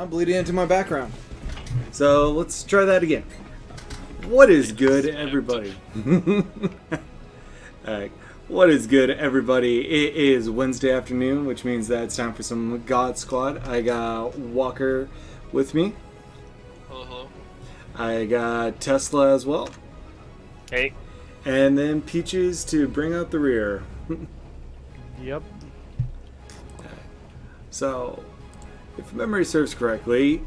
I'm bleeding into my background. So let's try that again. What is good, everybody? Alright. What is good, everybody? It is Wednesday afternoon, which means that it's time for some God Squad. I got Walker with me. Hello. I got Tesla as well. Hey. And then Peaches to bring out the rear. Yep. So, if memory serves correctly,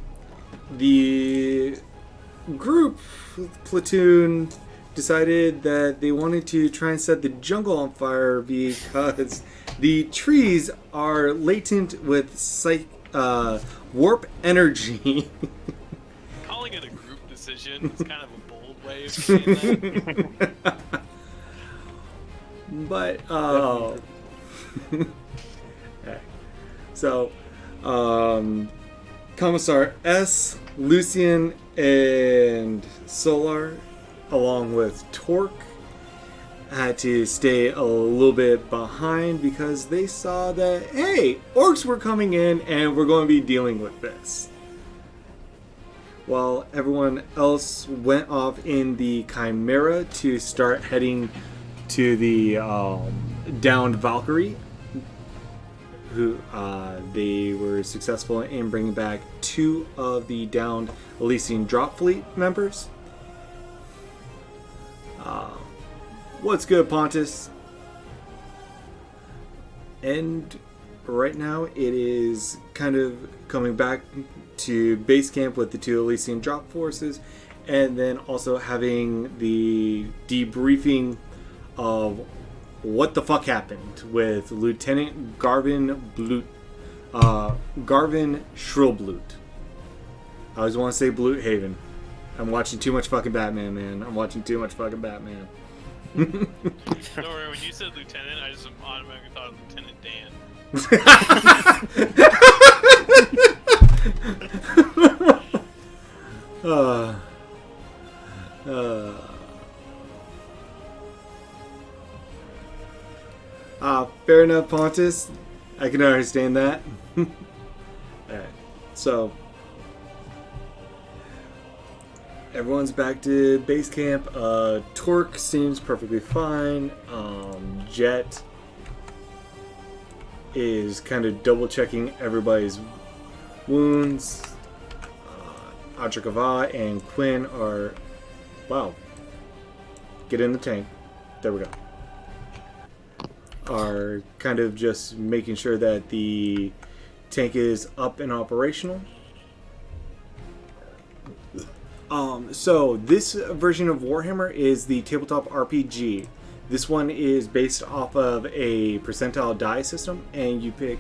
the group, platoon, decided that they wanted to try and set the jungle on fire because the trees are latent with warp energy. Calling it a group decision is kind of a bold way of saying that. But, so, Commissar S, Lucian, and Solar, along with Torque, had to stay a little bit behind because they saw that, hey, orcs were coming in and we're going to be dealing with this. While everyone else went off in the Chimera to start heading to the downed Valkyrie, who they were successful in bringing back 2 of the downed Elysian Drop Fleet members. What's good, Pontus? And right now it is kind of coming back to base camp with the 2 Elysian Drop Forces, and then also having the debriefing of what the fuck happened with Lieutenant Garvin Shrillblut. I always want to say Bluthaven. I'm watching too much fucking Batman, man. I'm watching too much fucking Batman. Don't worry, when you said lieutenant, I just automatically thought of Lieutenant Dan. Fair enough, Pontus. I can understand that. Alright, so everyone's back to base camp. Torque seems perfectly fine. Jet is kind of double checking everybody's wounds. Adrakava and Quinn are, wow, get in the tank. There we go. Are kind of just making sure that the tank is up and operational. So this version of Warhammer is the tabletop RPG. This one is based off of a percentile die system, and you pick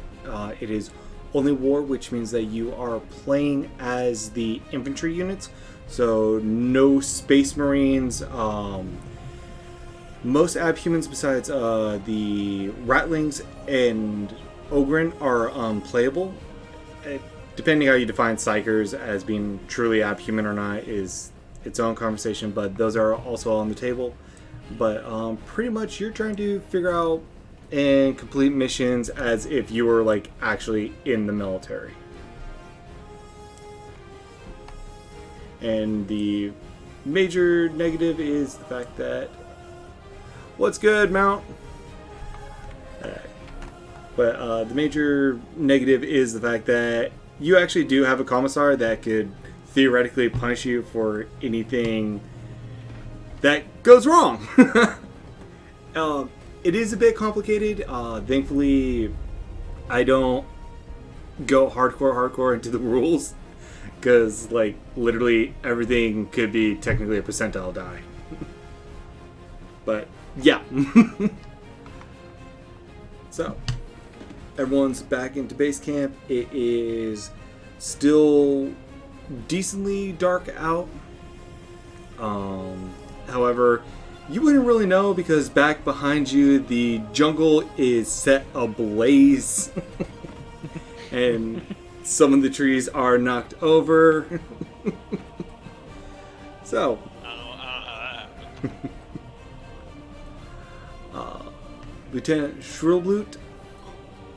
it is only war, which means that you are playing as the infantry units. So no space marines. Most abhumans besides the Ratlings and Ogryn are unplayable. Depending how you define Psychers as being truly abhuman or not is its own conversation, but those are also on the table. But pretty much you're trying to figure out and complete missions as if you were like actually in the military. And the major negative is the fact that what's good, Mount? But the major negative is the fact that you actually do have a commissar that could theoretically punish you for anything that goes wrong. It is a bit complicated. Thankfully, I don't go hardcore into the rules because, like, literally everything could be technically a percentile die. But yeah. So everyone's back into base camp. It is still decently dark out. However, you wouldn't really know because back behind you the jungle is set ablaze. And some of the trees are knocked over. So I don't know how that happened. Lieutenant Shrillblut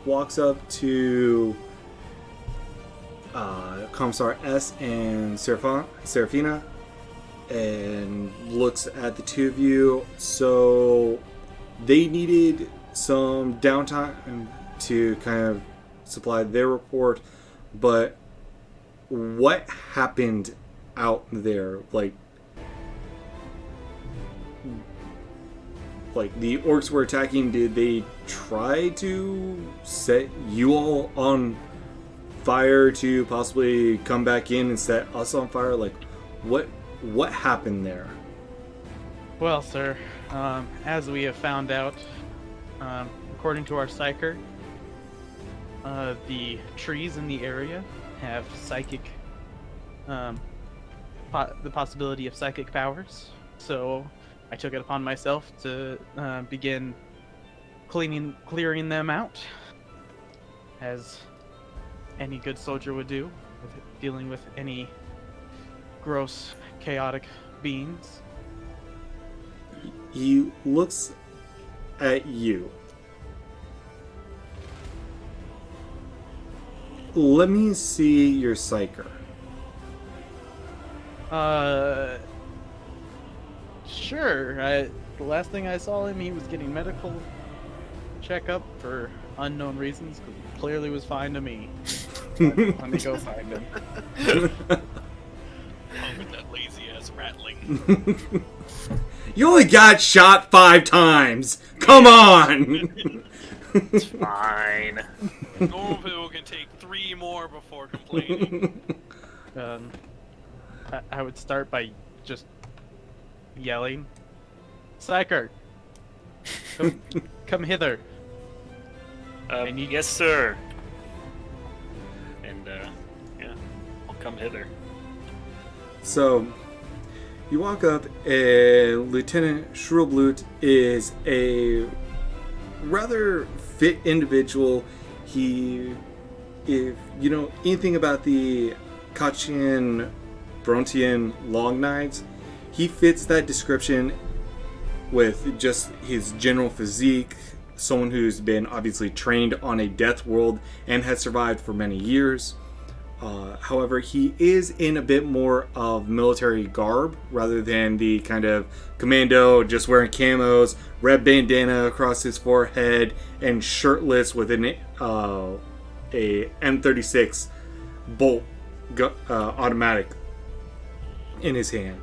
walks up to Commissar S and Serafina, and looks at the two of you. So they needed some downtime to kind of supply their report, but what happened out there? Like the orcs were attacking. Did they try to set you all on fire to possibly come back in and set us on fire? Like, what happened there? Well, sir, as we have found out, according to our psyker, the trees in the area have psychic, the possibility of psychic powers. So I took it upon myself to begin clearing them out, as any good soldier would do, with dealing with any gross, chaotic beings. He looks at you. Let me see your psyker. Sure. The last thing I saw him, he was getting medical checkup for unknown reasons, because he clearly was fine to me. Let me go find him. Hung with that lazy ass rattling. You only got shot 5 times. Come on. It's fine. Normal people can take 3 more before complaining. I would start by just yelling, "Psyker, come hither!" And you- Yes, sir. And yeah, I'll come hither. So, you walk up, and Lieutenant Shrublut is a rather fit individual. If you know anything about the Kachian Brontian long knives, he fits that description with just his general physique. Someone who's been obviously trained on a death world and has survived for many years. However, he is in a bit more of military garb rather than the kind of commando, just wearing camos, red bandana across his forehead, and shirtless with a M36 bolt automatic in his hand.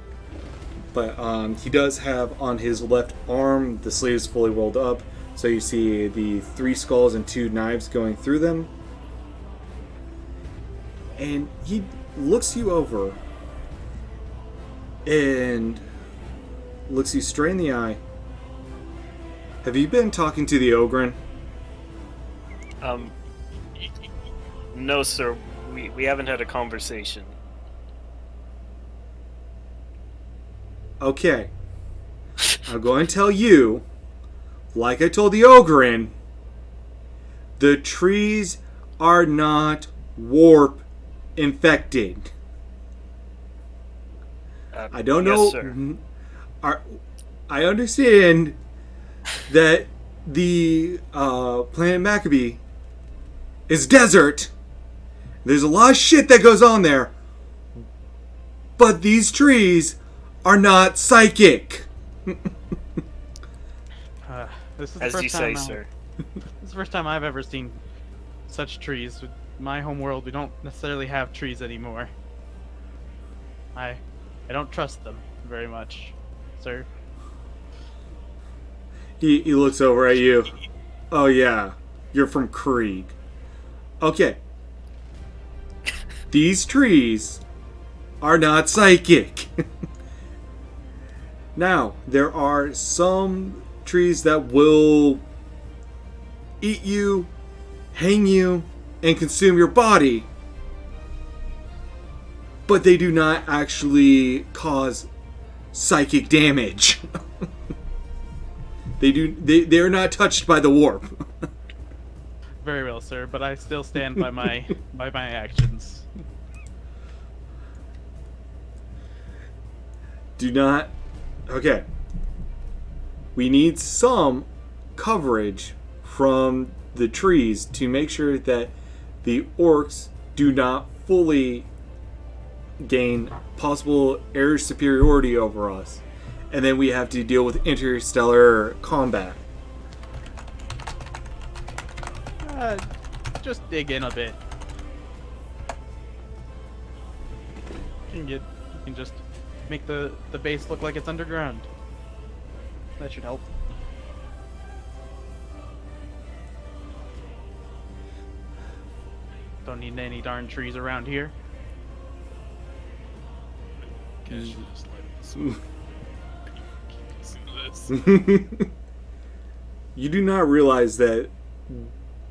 But he does have on his left arm the sleeves fully rolled up, so you see the 3 skulls and 2 knives going through them. And he looks you over and looks you straight in the eye. Have you been talking to the Ogren? No, sir. We haven't had a conversation. Okay. I'm going to tell you, like I told the Ogren, the trees are not warp infected. I don't know. Yes, sir. I understand that the planet Maccabee is desert. There's a lot of shit that goes on there. But these trees are not psychic. This is the As first you time say, sir. This is the first time I've ever seen such trees. With my home world, we don't necessarily have trees anymore. I don't trust them very much, sir. He looks over at you. Oh yeah, you're from Krieg. Okay. These trees are not psychic. Now, there are some trees that will eat you, hang you, and consume your body, but they do not actually cause psychic damage. They are not touched by the warp. Very well, sir, but I still stand by my by my actions. Do not. Okay. We need some coverage from the trees to make sure that the orcs do not fully gain possible air superiority over us, and then we have to deal with interstellar combat. Just dig in a bit. You can just make the base look like it's underground. That should help. Don't need any darn trees around here. Guess you just light up the smoke. Keep listening to this. You do not realize that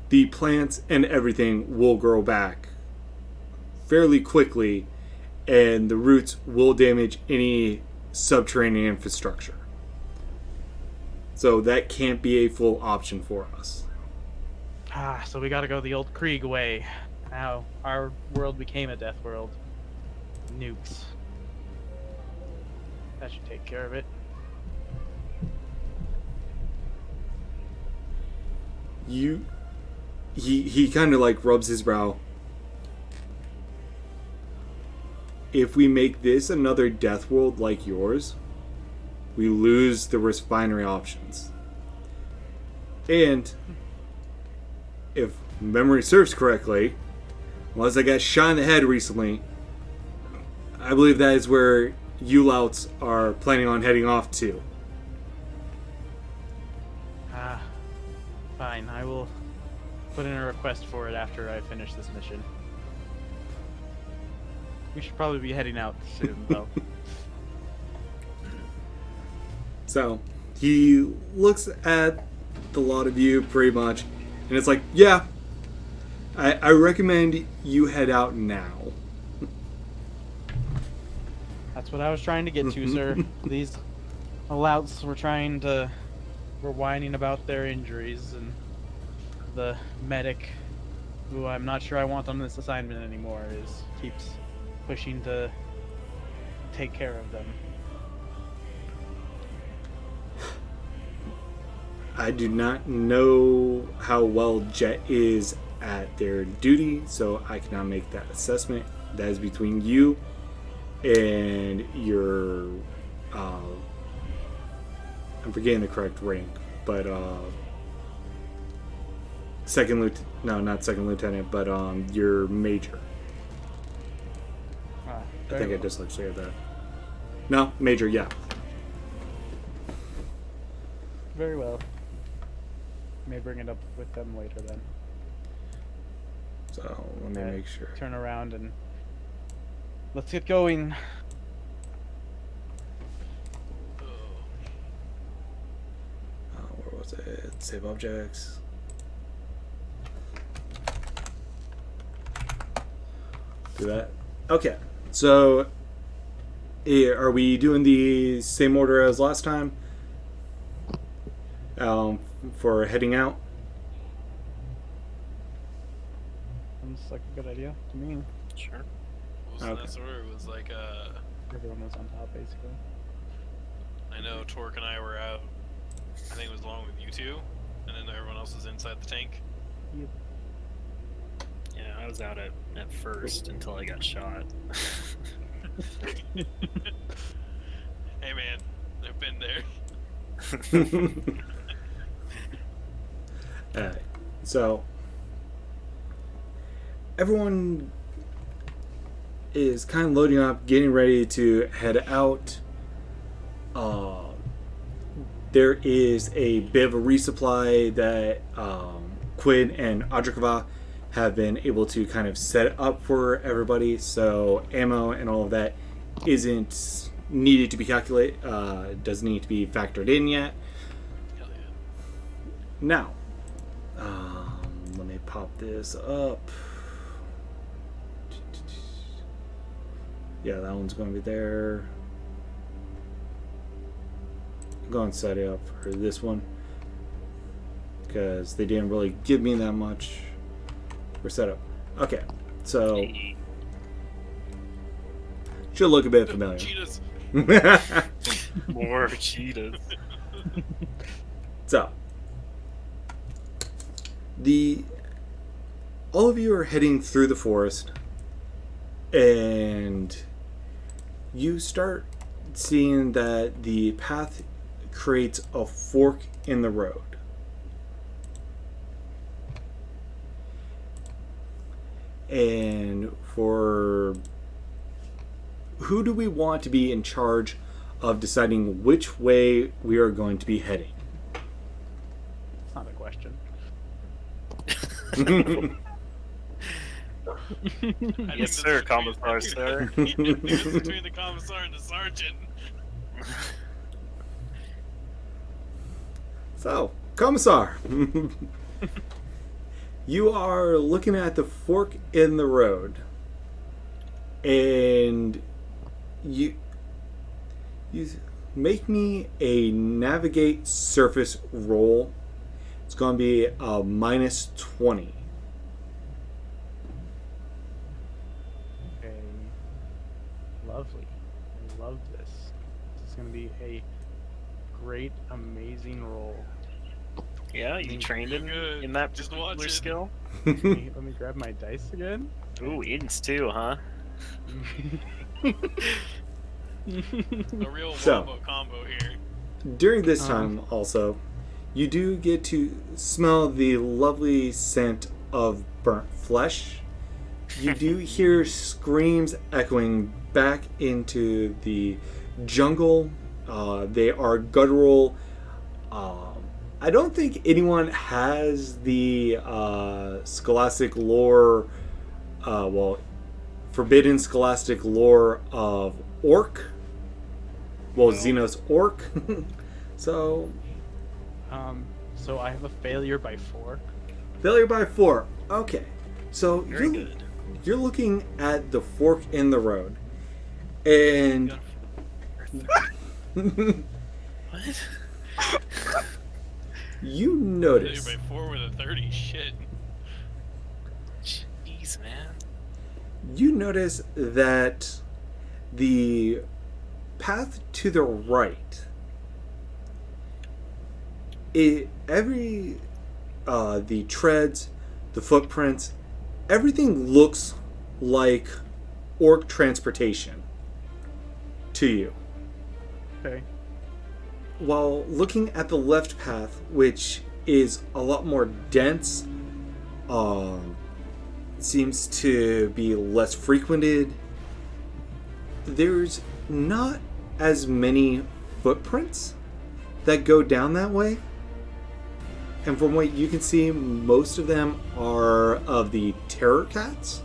the plants and everything will grow back fairly quickly, and the roots will damage any subterranean infrastructure. So that can't be a full option for us. So we gotta go the old Krieg way. Now, our world became a death world. Nukes. That should take care of it. He kind of like rubs his brow. If we make this another death world like yours, we lose the refinery options. And if memory serves correctly, unless I got shot in the head recently, I believe that is where you louts are planning on heading off to. Fine. I will put in a request for it after I finish this mission. We should probably be heading out soon, though. So, he looks at the lot of you pretty much, and it's like, yeah, I recommend you head out now. That's what I was trying to get to, sir. These louts were whining about their injuries, and the medic, who I'm not sure I want on this assignment anymore, keeps pushing to take care of them. I do not know how well Jet is at their duty, so I cannot make that assessment. That is between you and your I'm forgetting the correct rank, but not second lieutenant, but your major. I think I just actually had that. No, major, yeah. Very well. May bring it up with them later then. So let me make sure. Turn around and let's get going. Where was it? Save objects. Do that. Okay. So, are we doing the same order as last time? For heading out? Sounds like a good idea to me. Sure. What was that sort of? It was like Everyone was on top, basically. I know Torque and I were out. I think it was along with you two, and then everyone else was inside the tank. Yep. Yeah, I was out at first until I got shot. Hey man, I've been there. Alright. So, everyone is kind of loading up, getting ready to head out. There is a bit of a resupply that Quinn and Adrakava have been able to kind of set up for everybody, so ammo and all of that isn't needed to be calculated, doesn't need to be factored in yet. Hell yeah. Now, let me pop this up. Yeah, that one's going to be there. Go and set it up for this one, because they didn't really give me that much for setup. Okay, so should look a bit familiar. Cheetahs. More cheetahs. So, all of you are heading through the forest, And you start seeing that the path creates a fork in the road. And for who do we want to be in charge of deciding which way we are going to be heading? It's not a question. Yes, sir, Commissar, sir. I think this is between the commissar and the sergeant. So, Commissar, you are looking at the fork in the road, and you make me a navigate surface roll. It's going to be a -20. Okay. Lovely. I love this. This is going to be a great, amazing roll. Yeah, you trained Good. in that Just particular watch it. skill? Let me grab my dice again. Ooh, ins too, huh? A real So. wombo combo here. During this time, also, you do get to smell the lovely scent of burnt flesh. You do hear screams echoing back into the jungle. They are guttural. I don't think anyone has the scholastic lore, forbidden scholastic lore of orc. Well, Xenos orc. So, So I have a failure by 4. failure by 4. Okay. So Very good. you're looking at the fork in the road, and What? you Failure notice by 4 with a 30. Shit. Jeez, man. that the path to the right, the treads, the footprints, everything looks like orc transportation to you. Okay. While looking at the left path, which is a lot more dense, seems to be less frequented, there's not as many footprints that go down that way. And from what you can see, most of them are of the terror cats.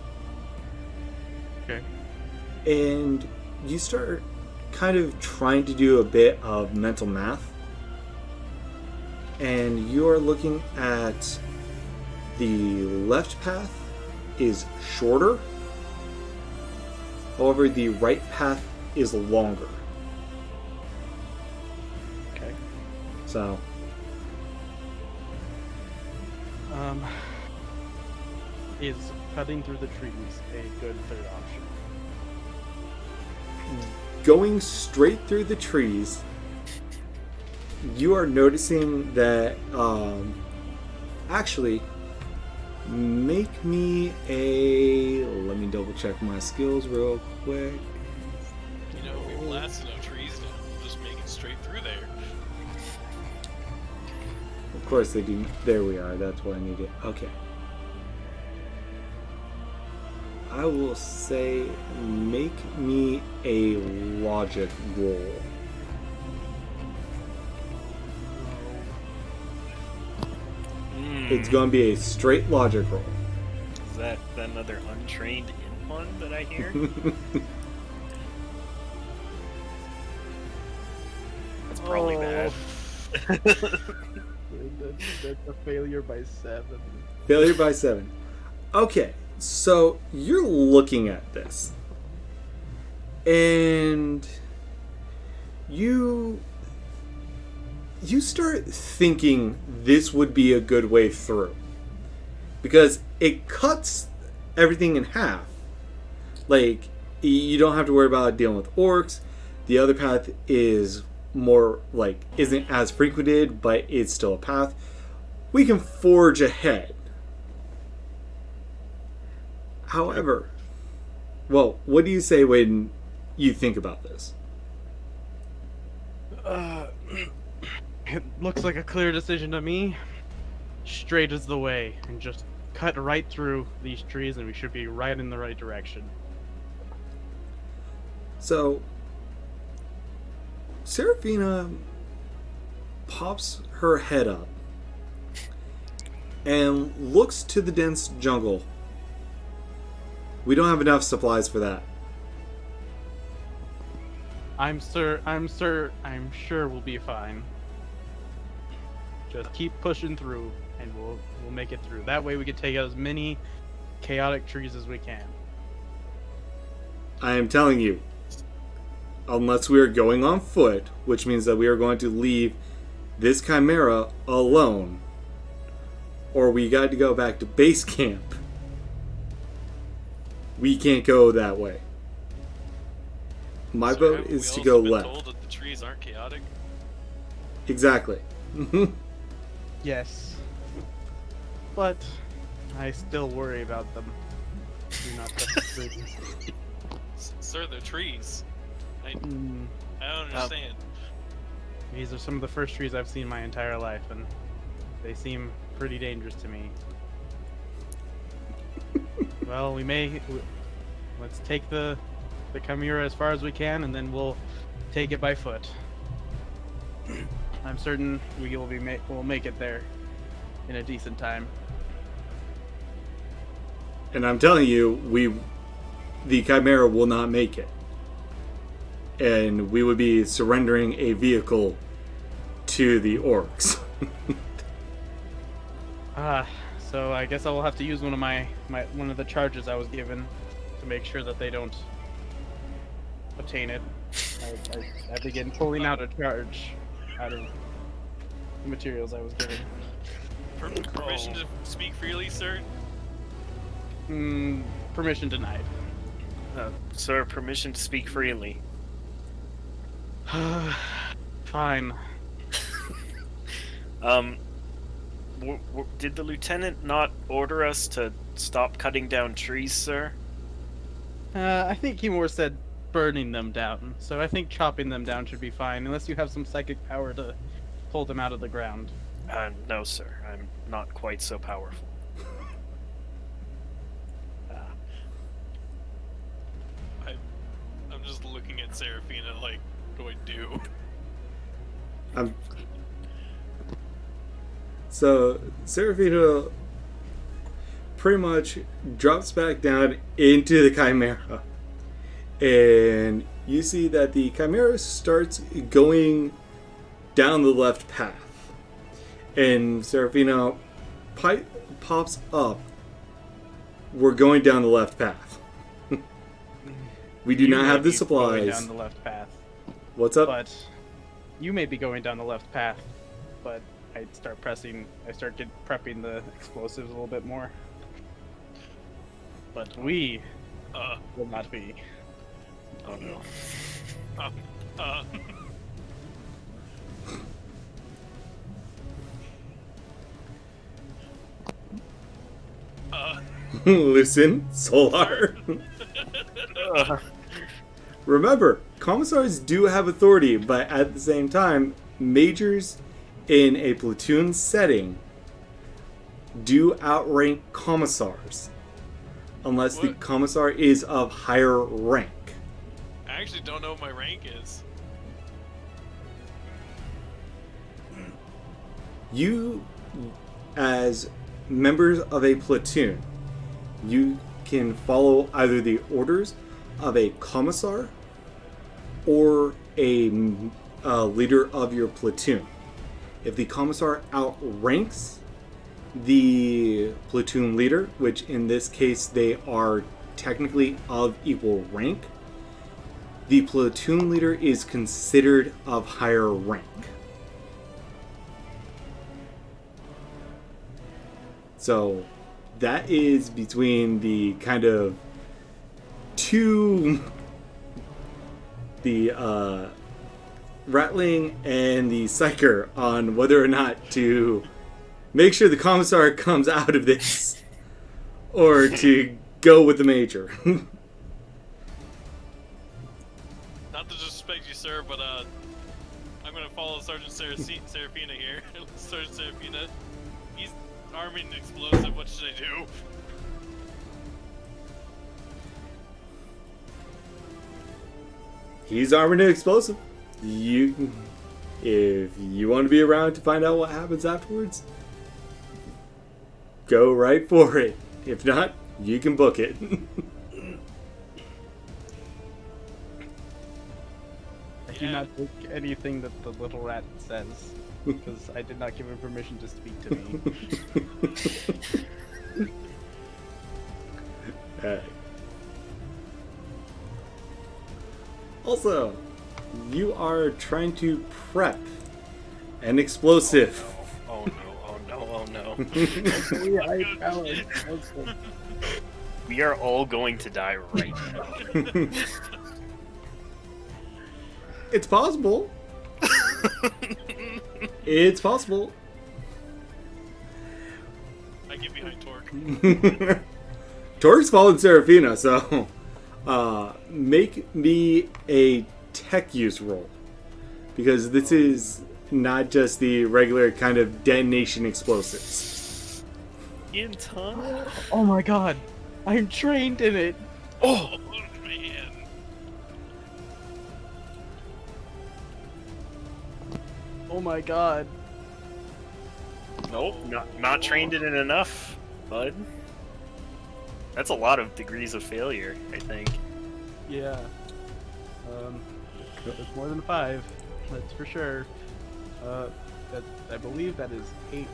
Okay. And you start kind of trying to do a bit of mental math. And you are looking at the left path is shorter. However, the right path is longer. Okay. So, Is cutting through the trees a good third option? going straight through the trees, you are noticing that, actually, make me let me double check my skills real quick. You know, we blasted no trees down. We'll just make it straight through there. Of course they do. There we are. That's what I needed. Okay. I will say, make me a logic roll. It's going to be a straight logic roll. Is that another untrained in one that I hear? That's probably bad. That's a failure by 7. Failure by 7. Okay, so you're looking at this, and you start thinking this would be a good way through, because it cuts everything in half. Like, you don't have to worry about dealing with orcs. The other path is more like isn't as frequented, but it's still a path. We can forge ahead. However, Well, what do you say when you think about this? It looks like a clear decision to me. Straight is the way, and just cut right through these trees, and we should be right in the right direction. So, Seraphina pops her head up and looks to the dense jungle. We don't have enough supplies for that. I'm sure we'll be fine. Just keep pushing through, and we'll make it through. That way we can take out as many chaotic trees as we can. I am telling you, unless we are going on foot, which means that we are going to leave this chimera alone, or we got to go back to base camp, we can't go that way. My vote haven't is we to also go been left. told that the trees aren't chaotic? Exactly. Yes. But I still worry about them. Do not touch the trees. Sir, they're trees. I Mm, don't understand. These are some of the first trees I've seen my entire life, and they seem pretty dangerous to me. Well, let's take the chimera as far as we can, and then we'll take it by foot. I'm certain we'll make it there in a decent time. And I'm telling you, the chimera will not make it. And we would be surrendering a vehicle to the orcs. So I guess I will have to use one of the charges I was given to make sure that they don't obtain it. I begin pulling out a charge out of the materials I was given. Permission to speak freely, sir? Permission denied. Sir, permission to speak freely. Fine. Did the lieutenant not order us to stop cutting down trees, sir? I think he more said burning them down, so I think chopping them down should be fine, unless you have some psychic power to pull them out of the ground. No, sir. I'm not quite so powerful. I'm just looking at Seraphina like, what do I do? So, Seraphina pretty much drops back down into the chimera. And you see that the chimera starts going down the left path. And Seraphina pops up. We're going down the left path. We do not have the Going supplies. down the left path, What's up? but you may be going down the left path, but I start prepping the explosives a little bit more. But we will not be. Oh no. Listen, Solar. Remember, commissars do have authority, but at the same time, majors in a platoon setting do outrank commissars. Unless the What? commissar is of higher rank. I actually don't know what my rank is. You, as members of a platoon, you can follow either the orders of a commissar or a leader of your platoon. If the commissar outranks the platoon leader, which in this case they are technically of equal rank, the platoon leader is considered of higher rank. So that is between the kind of two, the Rattling and the Psyker on whether or not to make sure the commissar comes out of this or to go with the major. Not to disrespect you, sir, but I'm gonna follow Sergeant Serafina here. Sergeant Serafina, he's arming an explosive. What should I do? He's armored and explosive. If you want to be around to find out what happens afterwards, go right for it. If not, you can book it. I do not take anything that the little rat says, because I did not give him permission to speak to me. Alright. Also, you are trying to prep an explosive. Oh no! Oh no! Oh no! We are all going to die right now. It's possible. It's possible. I get behind Torque. Torque's following Serafina, so make me a tech use roll. Because this is not just the regular kind of detonation explosives. In time. Oh my god! I'm trained in it! Oh man! Oh my god. Nope, not trained in it enough, bud. That's a lot of degrees of failure, I think. Yeah. It's more than 5. That's for sure. I believe that is 8.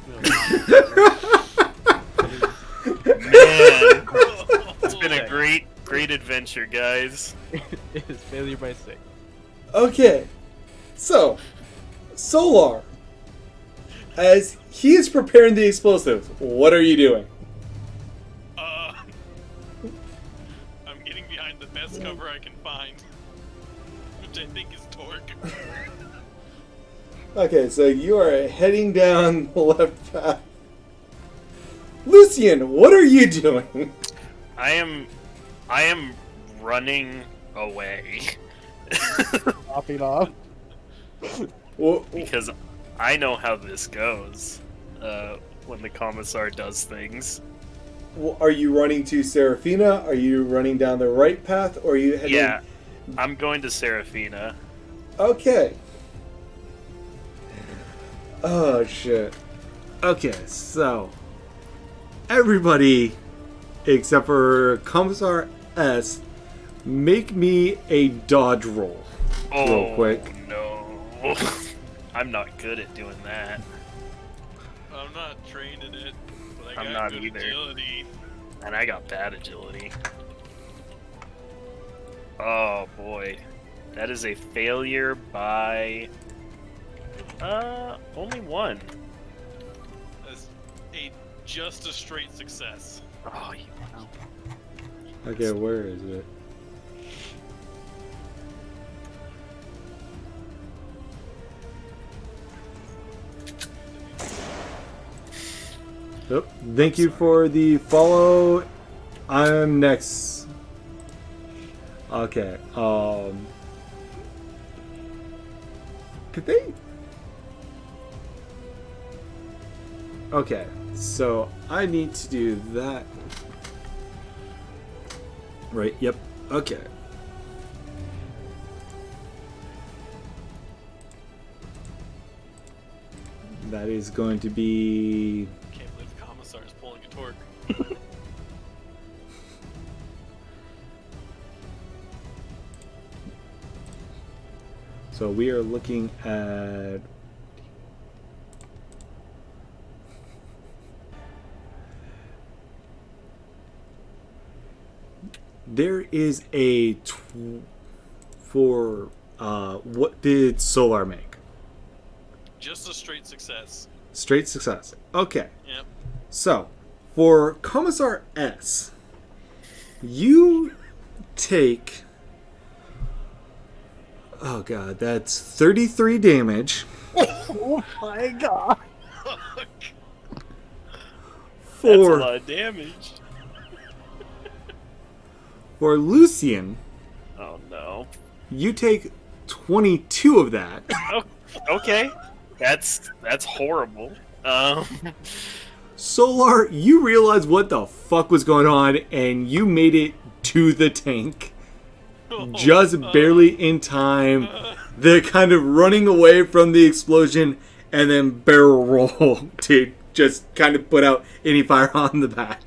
No, Man, it's been a great adventure, guys. it is failure by 6. Okay, so Solar, as he is preparing the explosive, what are you doing? I'm getting behind the best cover I can find, which I think is Torque. Okay, so you are heading down the left path. Lucian, what are you doing? I am running away Popping off. because I know how this goes. When the commissar does things. Are you running to Serafina? Are you running down the right path? Or are you heading... Yeah, I'm going to Serafina. Okay. Oh, shit. Okay, so... everybody, except for Commissar S, make me a dodge roll. Real quick. No. I'm not good at doing that. I'm not trained in it, but I I'm got not good either. agility. And I got bad agility. Oh boy. That is a failure by only 1. That's just a straight success. Oh, you Okay, where is it? Yep. Thank you for the follow. I'm next. Okay. Did they? Okay. So I need to do that. Right. Yep. Okay. That is going to be. Can't believe the commissar is pulling a Torque. So we are looking at. There is a for what did Solar make? Just a straight success. Straight success. Okay. Yep. So for Commissar S, you take. Oh god, that's 33 damage. Oh my god. That's a For lot of damage. for Lucian, Oh no. You take 22 of that. Oh, okay, that's horrible. Solar, you realize what the fuck was going on, and you made it to the tank. Just barely in time. They're kind of running away from the explosion, and then barrel roll to just kind of put out any fire on the back.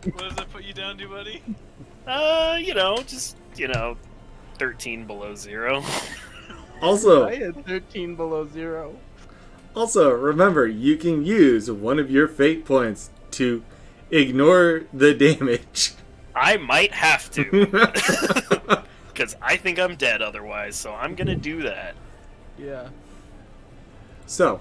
What does that put you down to, buddy? Just 13 below 0. Also, I had 13 below 0. Also, remember, you can use one of your fate points to ignore the damage. I might have to. Because I think I'm dead otherwise, so I'm gonna do that. Yeah. So,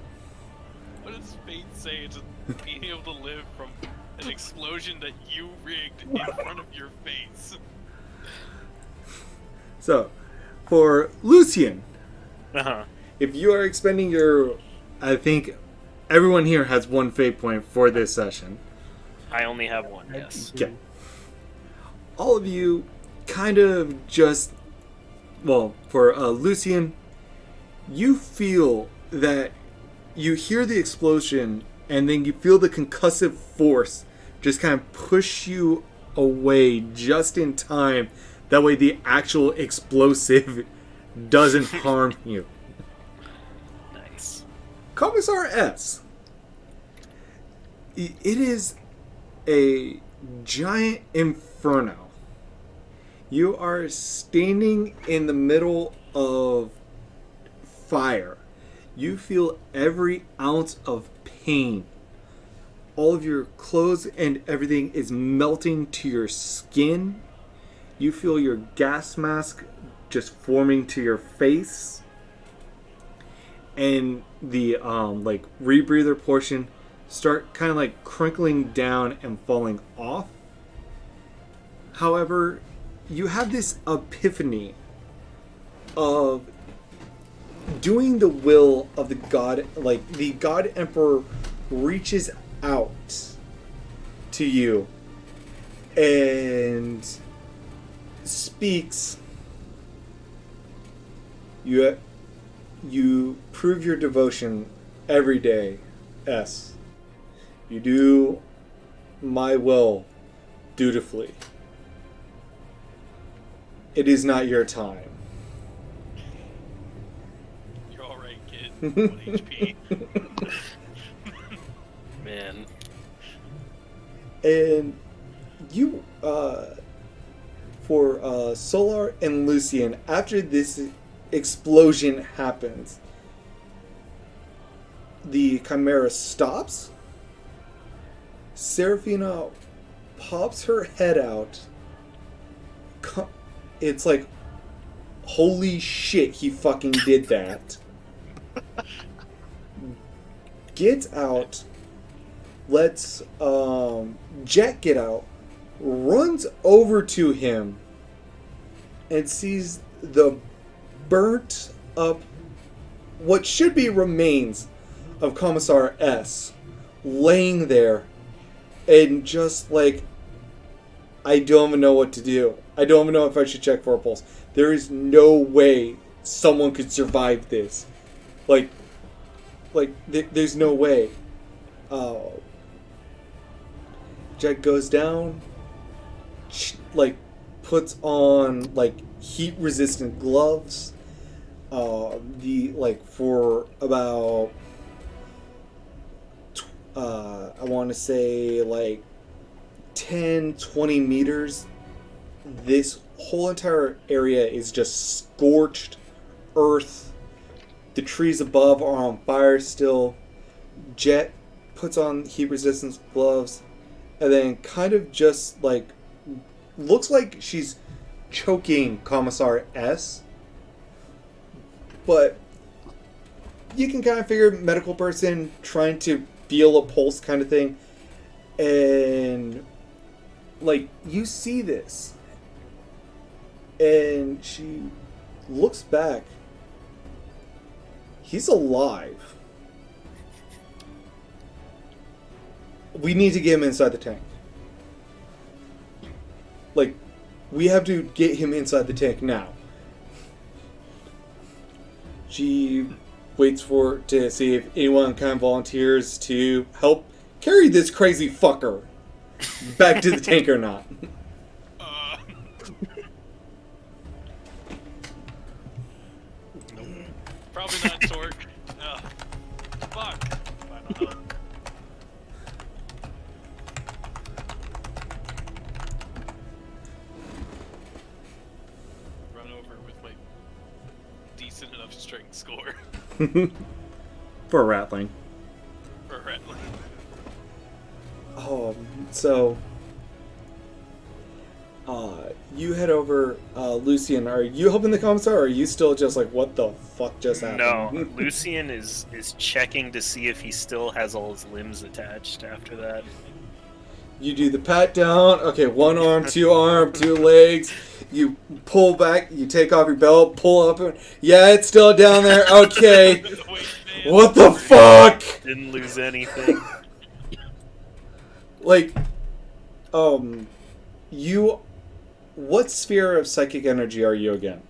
What does fate say to being able to live from an explosion that you rigged in front of your face? For Lucian, Uh-huh. if you are expending your... I think everyone here has one fate point for this session. I only have one, yes. Okay. All of you kind of just... Well, for Lucian, you feel that you hear the explosion and then you feel the concussive force just kind of push you away just in time. That way the actual explosive doesn't harm you. Nice. Commissar S. It is a giant inferno. You are standing in the middle of fire. You feel every ounce of pain. All of your clothes and everything is melting to your skin. You feel your gas mask just forming to your face. And the rebreather portion start kind of like crinkling down and falling off. However, you have this epiphany of doing the will of the god. Like, the god emperor reaches out to you and speaks. You prove your devotion every day, S. You do my will dutifully. It is not your time. You're alright, kid. 1 HP. Man. And you, for Solar and Lucian, after this explosion happens, the Chimera stops. Seraphina pops her head out. It's like, holy shit, he fucking did that. Gets out, lets Jet get out, runs over to him, and sees the burnt up, what should be remains of Commissar S laying there, and just like, I don't even know what to do. I don't even know if I should check for a pulse. There is no way someone could survive this. There's no way. Jet goes down, puts on heat-resistant gloves. For about I want to say 10-20 meters, this whole entire area is just scorched earth. The trees above are on fire still. Jet puts on heat resistant gloves and then kind of just looks like she's choking Commissar S, but you can kind of figure medical person trying to feel a pulse kind of thing. And you see this, and she looks back. He's alive. We need to get him inside the tank. Like, we have to get him inside the tank now. She waits to see if anyone kind of volunteers to help carry this crazy fucker back to the tank or not. Uh, nope. Probably not Torque. Fuck. I don't know. Run over with my decent enough strength score For a Ratling. for Rattling. So you head over, Lucian. Are you helping the commissar, or are you still just like, what the fuck just happened? No, Lucian is checking to see if he still has all his limbs attached after that. You do the pat down. Okay, one arm, two legs. You pull back. You take off your belt. Pull up. Yeah, it's still down there. Okay. Wait, man. What the fuck? Didn't lose anything. Like, you. What sphere of psychic energy are you again?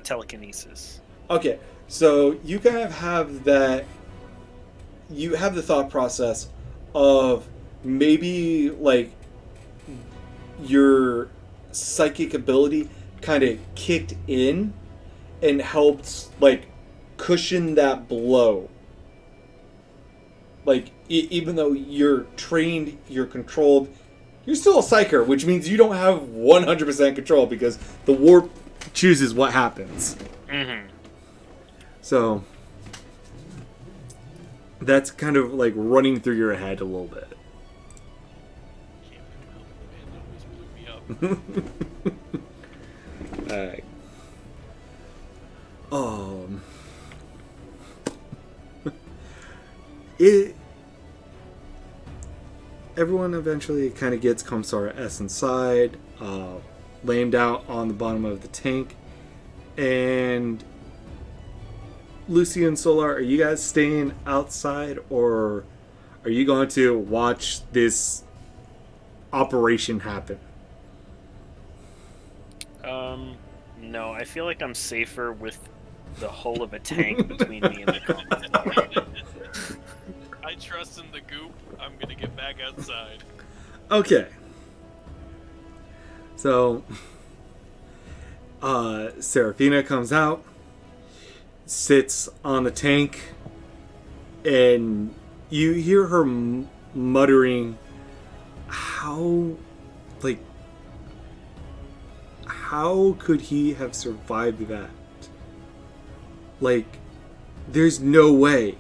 Telekinesis. Okay, so you kind of have that. You have the thought process of maybe like your psychic ability kind of kicked in and helped like cushion that blow. Like even though you're trained, you're controlled, you're still a psyker, which means you don't have 100% control because the warp chooses what happens. Mm-hmm. So that's kind of like running through your head a little bit. Can't believe it, man. Almost blew me up. Alright. Everyone eventually kind of gets Commissar S inside, lamed out on the bottom of the tank, and Lucy and Solar, are you guys staying outside, or are you going to watch this operation happen? No, I feel like I'm safer with the hull of a tank between me and the commissar. I trust in the goop. I'm gonna get back outside. Okay. So, Serafina comes out, sits on the tank, and you hear her muttering, how could he have survived that? Like, there's no way.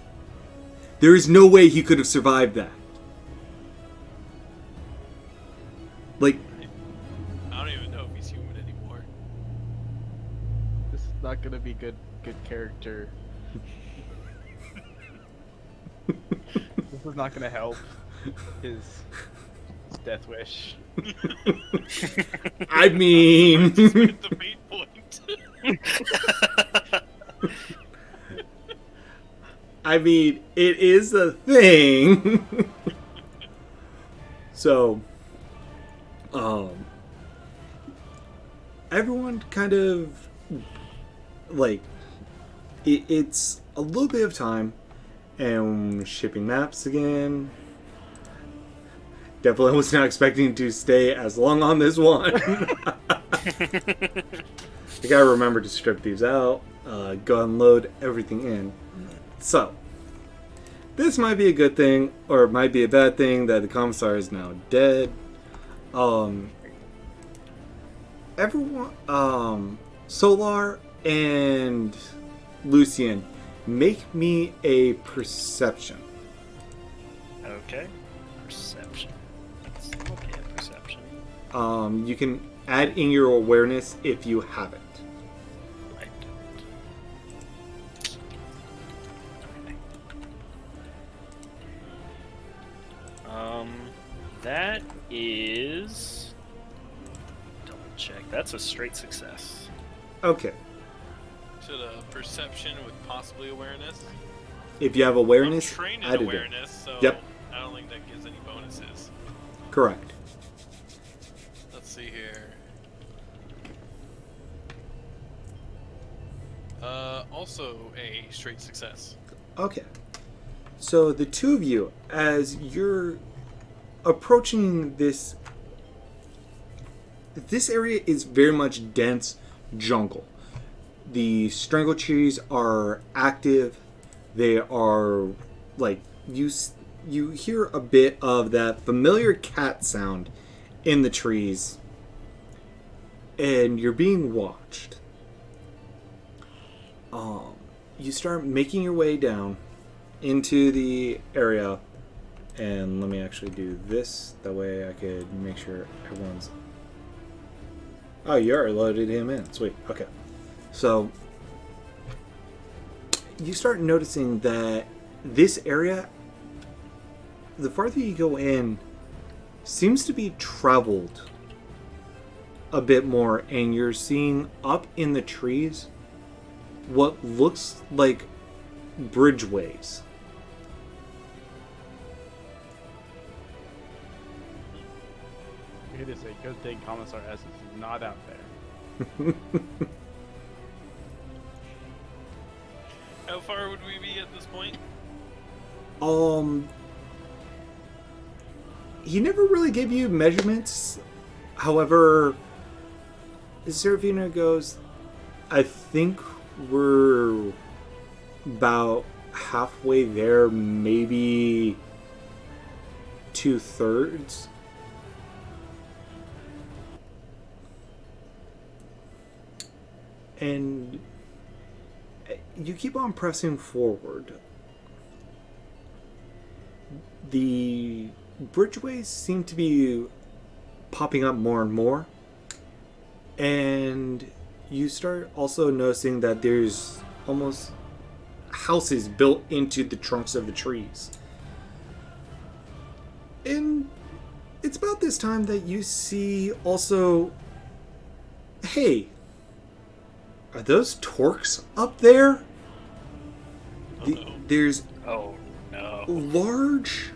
There is no way he could have survived that. Like, I don't even know if he's human anymore. This is not gonna be good character. This is not gonna help his death wish. I mean, Just hit the main point. I mean, it is a thing. So, everyone kind of like it's a little bit of time, and shipping maps again. Definitely was not expecting to stay as long on this one. I gotta remember to strip these out, go unload everything in. So, this might be a good thing, or it might be a bad thing that the commissar is now dead. Everyone, Solar and Lucian, make me a perception. Okay. Perception. Let's look at perception. You can add in your awareness if you have it. I don't. That is... Double check. That's a straight success. Okay. To the perception with possibly awareness. If you have awareness, I'm trained add in it in. awareness, so Yep. I don't think that gives any Correct. Let's see here. Also a straight success. Okay. So the two of you, as you're approaching this area is very much dense jungle. The strangle trees are active. They are like you hear a bit of that familiar cat sound in the trees, and you're being watched. You start making your way down into the area, and let me actually do this, that way I could make sure everyone's... Oh, you already loaded him in. Sweet. Okay. So, you start noticing that this area, the farther you go in, seems to be traveled a bit more, and you're seeing up in the trees what looks like bridgeways. It is a good thing Commissar S is not out there. How far would we be at this point? He never really gave you measurements. However, Serafina goes, I think we're about halfway there, maybe 2/3. And you keep on pressing forward. The bridgeways seem to be popping up more and more. And you start also noticing that there's almost houses built into the trunks of the trees. And it's about this time that you see also, hey, are those Torques up there? There's Oh no. large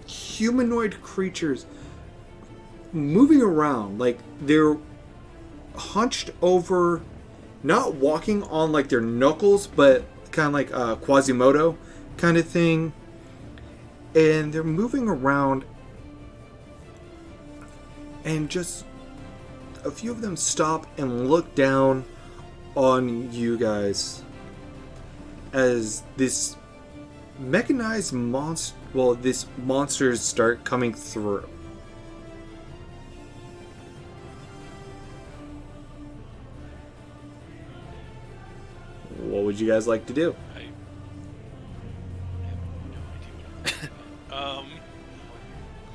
humanoid creatures moving around, like they're hunched over, not walking on like their knuckles, but kind of like Quasimodo kind of thing, and they're moving around, and just a few of them stop and look down on you guys as this mechanized monster, well, this monsters start coming through. What would you guys like to do? I have no idea.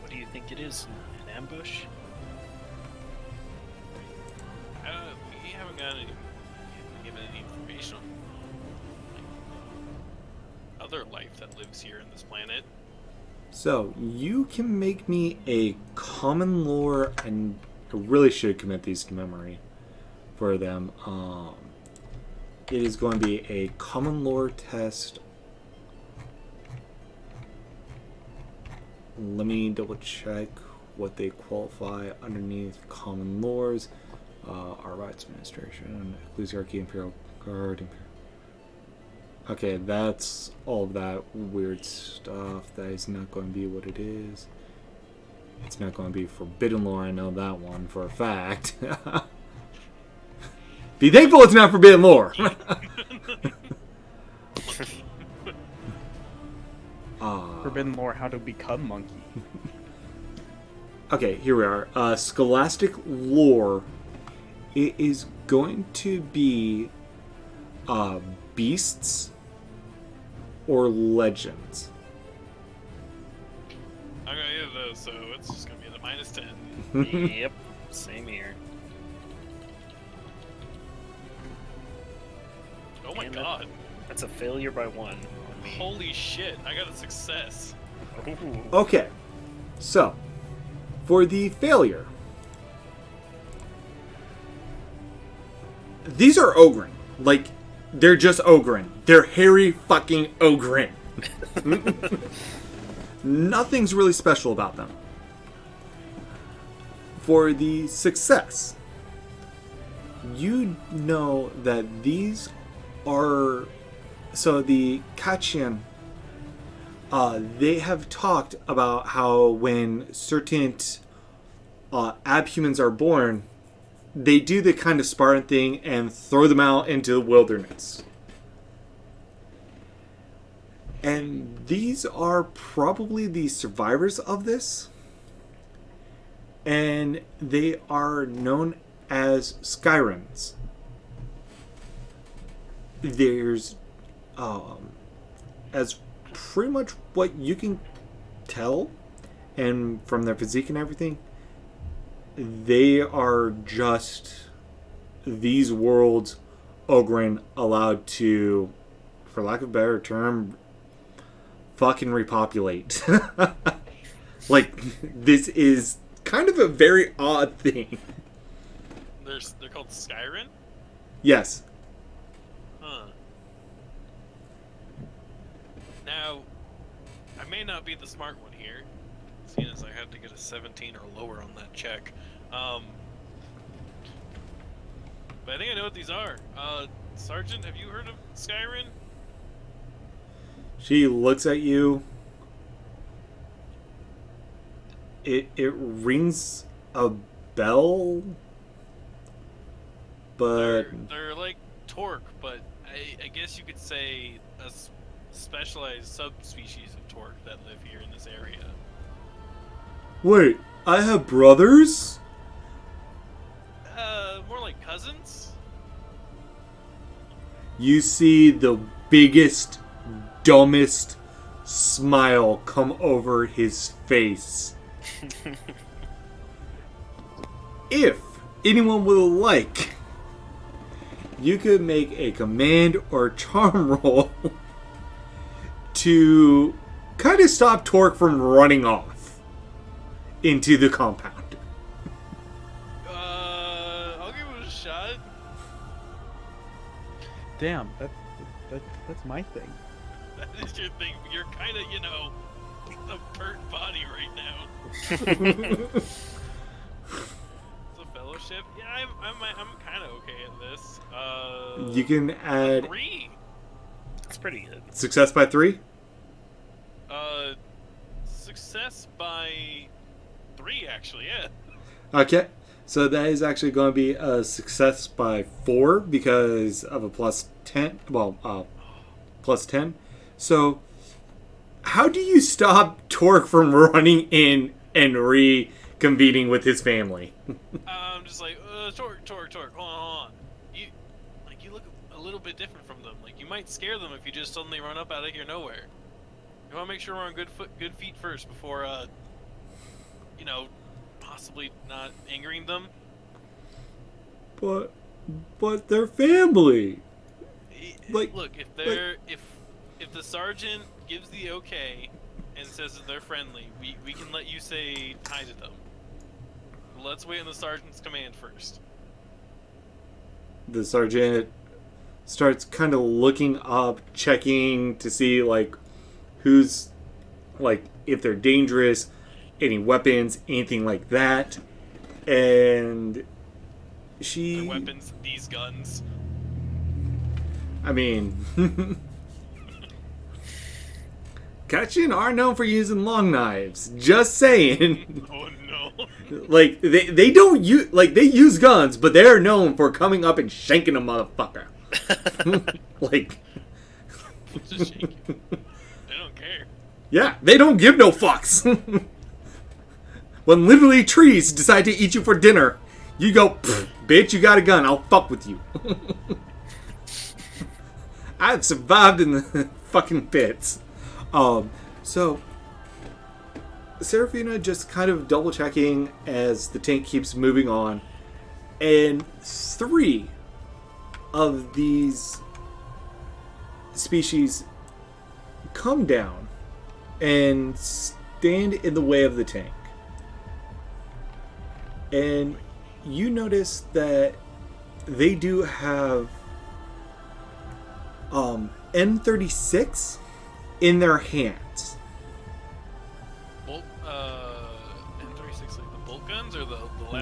What do you think it is? An ambush? We haven't got any, given any information on other life that lives here in this planet. So, you can make me a common lore, and I really should commit these to memory for them. It is going to be a common lore test. Let me double check what they qualify underneath common lores. Our rights administration, ecclesiarchy, imperial guard, Okay, that's all of that weird stuff. That is not going to be what it is. It's not going to be forbidden lore. I know that one for a fact. Be thankful it's not forbidden lore. Forbidden lore, how to become monkey. Okay, here we are. Scholastic lore. It is going to be beasts or legends. I'm gonna hit those, so it's just gonna be the -10. Yep. Same here. Oh my Damn it. god. That's a failure by 1 on me. Holy shit, I got a success. Ooh. Okay, so for the failure, these are Ogren. Like, they're just Ogren. They're hairy fucking Ogren. Nothing's really special about them. For the success, you know that these are... So the Kachian, they have talked about how when certain abhumans are born, they do the kind of Spartan thing and throw them out into the wilderness. And these are probably the survivors of this. And they are known as Skyrens. There's, as pretty much what you can tell, and from their physique and everything, they are just these worlds Ogryn allowed to, for lack of a better term, fucking repopulate. Like, this is kind of a very odd thing. They're called Skyrim? Yes. Huh. Now, I may not be the smart one here, seeing as I had to get a 17 or lower on that check. But I think I know what these are. Sergeant, have you heard of Skyrim? She looks at you. It rings a bell, but They're like Torque, but I guess you could say a specialized subspecies of Torque that live here in this area. wait, I have brothers? More like cousins? You see the biggest, dumbest smile come over his face. If anyone would like, you could make a command or charm roll to kind of stop Torque from running off into the compound. I'll give it a shot. Damn, that's my thing. That is your thing. You're kind of, a burnt body right now. It's a fellowship. Yeah, I'm kind of okay at this. You can add 3. That's pretty good. success by 3. Success by 3, actually. Yeah. Okay, so that is actually going to be a success by 4 because of a plus 10. Well, plus 10. So, how do you stop Torque from running in and reconvening with his family? I'm just like, Torque, hold on. You look a little bit different from them. Like, you might scare them if you just suddenly run up out of here nowhere. You want to make sure we're on good feet first before, possibly not angering them. But they're family. Like, Look, if the sergeant gives the okay and says that they're friendly, we can let you say hi to them. Let's wait on the sergeant's command first. the sergeant starts kind of looking up, checking to see who's if they're dangerous, any weapons, anything like that, and she. The weapons, these guns. I mean, Kachin are known for using long knives. Just saying. Oh no. They don't use they use guns, but they're known for coming up and shanking a motherfucker. Just shake it. They don't care. Yeah, they don't give no fucks. When literally trees decide to eat you for dinner, you go, bitch, you got a gun, I'll fuck with you. I've survived in the fucking pits. So Seraphina just kind of double checking as the tank keeps moving on, and 3 of these species come down and stand in the way of the tank. And you notice that they do have M36 in their hands.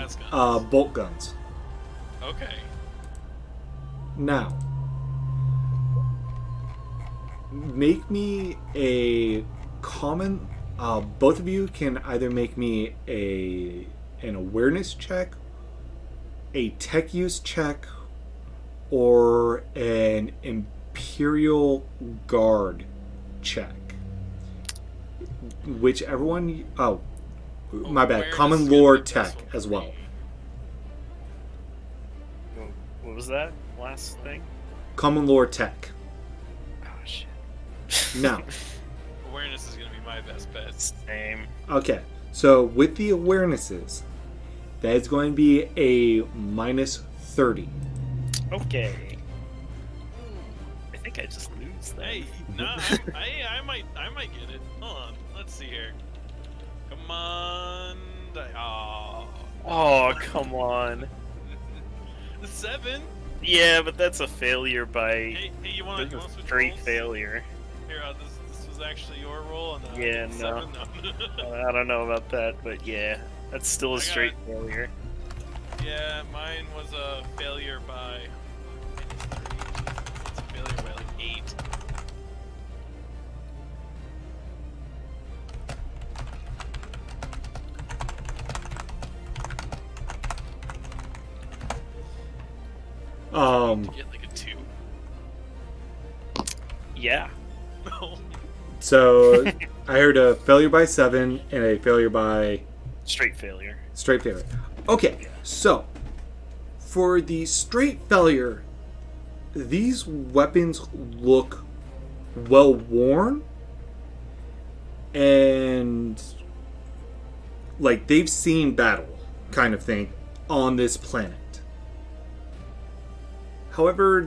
las guns? Bolt guns. Okay. Now, make me a common. Both of you can either make me an awareness check, a tech use check, or an Imperial Guard check. Whichever one. Oh, my bad. Awareness Common is gonna lore be the best tech one as for well. me. What was that last thing? Common lore tech. Oh shit. Now, Awareness is gonna be my best bet. Same. okay. So with the awarenesses, that is going to be a minus 30. Okay. I think I just lose that. Hey, nah, I might get it. Hold on, let's see here. Come on. Oh, come on. 7. Yeah, but that's a failure by Hey, you want to switch straight rolls? failure. Here, this was actually your roll, and Yeah, it's no. 7. No. I don't know about that, but yeah, that's still I a got straight it. failure. Yeah, mine was a failure by. It's a failure by like 8. Um, Get like a 2. Yeah. No. so I heard a failure by 7 and a failure by Straight failure. straight failure. Okay, so for the straight failure, these weapons look well worn and like they've seen battle kind of thing on this planet. However,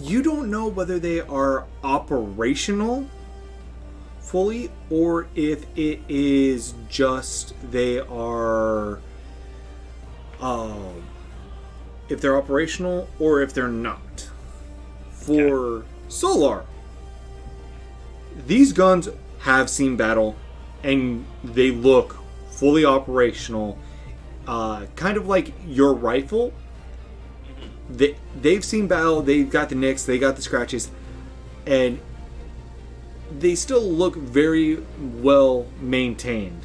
you don't know whether they are operational fully or if it is just they are if they're operational or if they're not. For Solar, these guns have seen battle and they look fully operational, kind of like your rifle. They've seen battle, they've got the nicks, they got the scratches, and they still look very well maintained.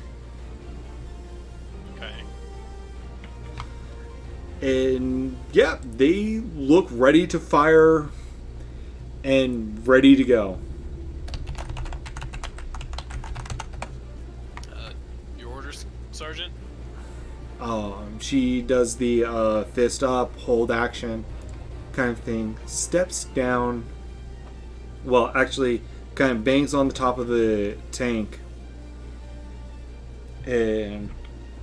Okay. And yeah, they look ready to fire and ready to go. Your orders, Sergeant? She does the fist up, hold action kind of thing. Steps down. Well, actually, kind of bangs on the top of the tank and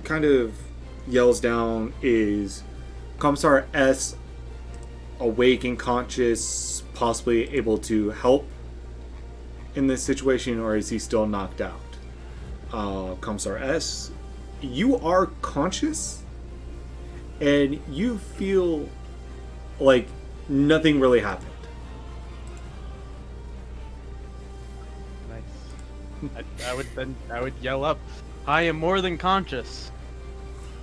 kind of yells down, is Commissar S awake and conscious, possibly able to help in this situation, or is he still knocked out? Commissar S, you are conscious and you feel like nothing really happened. Nice. I would yell up, I am more than conscious.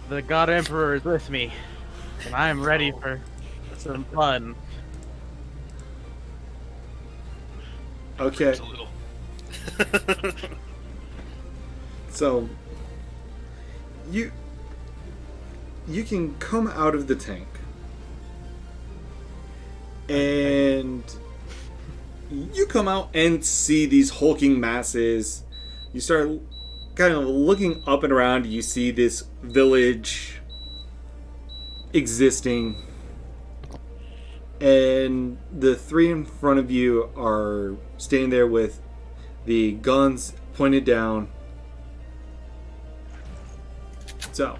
The God Emperor is with me, and I am ready for some fun. Okay, A little. so you can come out of the tank and you come out and see these hulking masses. You start kind of looking up and around. You see this village existing, and the three in front of you are standing there with the guns pointed down. So,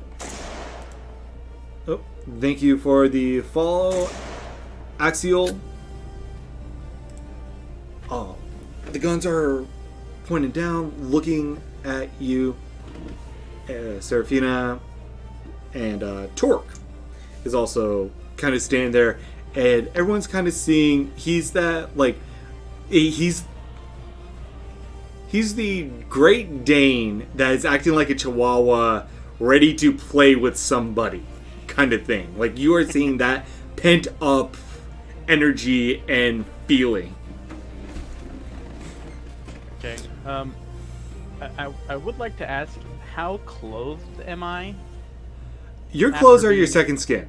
thank you for the follow, Axial. Oh, the guns are pointed down, looking at you. Serafina and Torque is also kind of standing there, and everyone's kind of seeing he's that like he's the Great Dane that is acting like a Chihuahua, ready to play with somebody kind of thing. Like, you are seeing that pent up energy and feeling. Okay. I would like to ask, how clothed am I? Your After clothes are your being- second skin.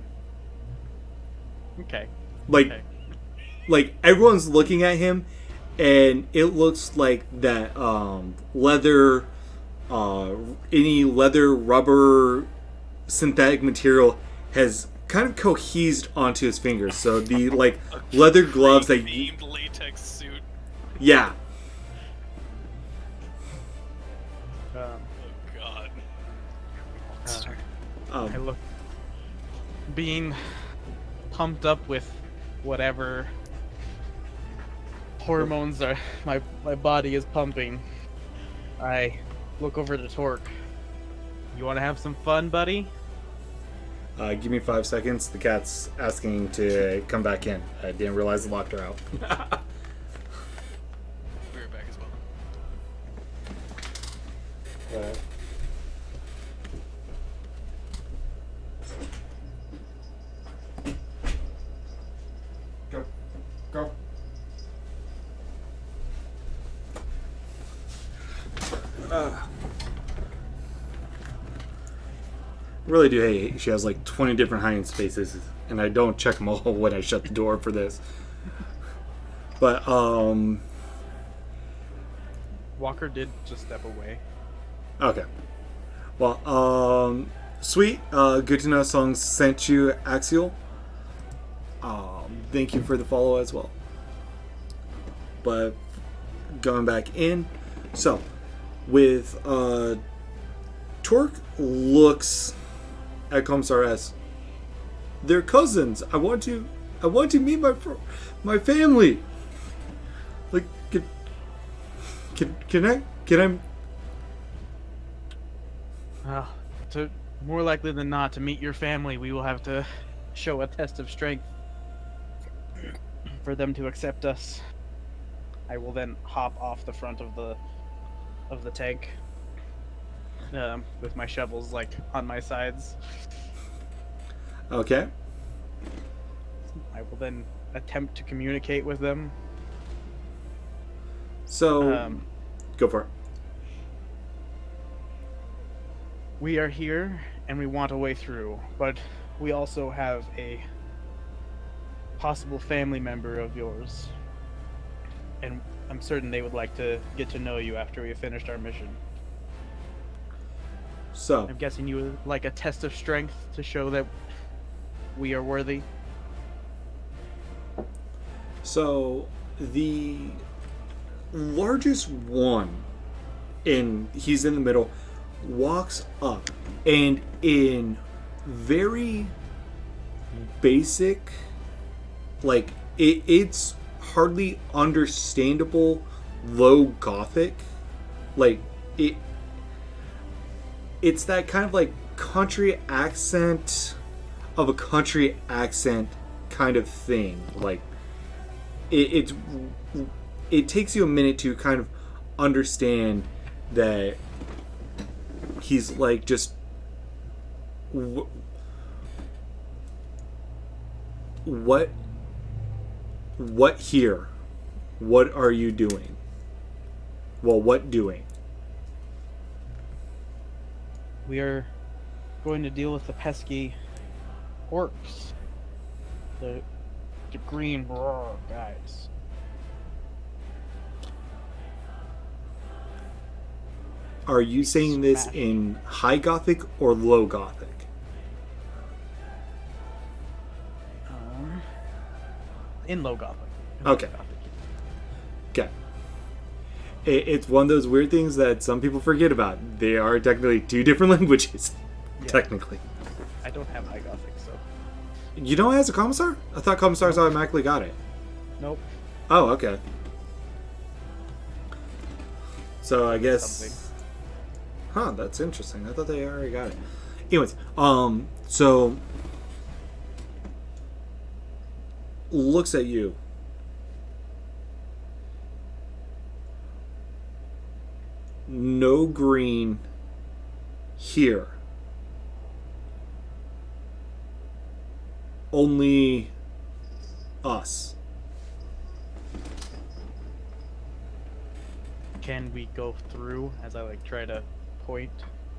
Okay. Like, Okay. like everyone's looking at him, and it looks like that leather, any leather, rubber, synthetic material has kind of cohesed onto his fingers. So the like leather gloves that themed latex suit. yeah. Um, Oh god. I Um, look being pumped up with whatever hormones are my body is pumping. I look over to Torque. You want to have some fun, buddy? give me 5 seconds. The cat's asking to come back in. I didn't realize I locked her out. Be right back as well. Go. Go. Really do hate she has like 20 different hiding spaces, and I don't check them all when I shut the door for this. But Walker did just step away. okay. Well, sweet. Good to know songs sent you Axial. Thank you for the follow as well. But going back in, so with Torque looks at Commissar as they're cousins. I want to meet my family. Like, can I? To more likely than not, to meet your family, we will have to show a test of strength for them to accept us. I will then hop off the front of the tank, with my shovels like on my sides. Okay. I will then attempt to communicate with them. So go for it. We are here and we want a way through, but we also have a possible family member of yours. And I'm certain they would like to get to know you after we have finished our mission. So I'm guessing you would like a test of strength to show that we are worthy. So the largest one, he's in the middle, walks up, and in very basic, like it's hardly understandable low Gothic, like it's that kind of like country accent of a country accent kind of thing. Like it takes you a minute to kind of understand that he's like just what here? What are you doing? Well, what doing? We are going to deal with the pesky orcs. The green guys. Are you saying this Smash. in high Gothic or low Gothic? In low Gothic. Okay. Okay. It's one of those weird things that some people forget about. They are technically two different languages. Yeah. Technically. I don't have high Gothic, so You know it has a commissar? I thought commissars automatically got it. nope. Oh, okay. So I guess. Something. Huh, that's interesting. I thought they already got it. Anyways, so looks at you. No green here. only us. Can we go through as I like try to point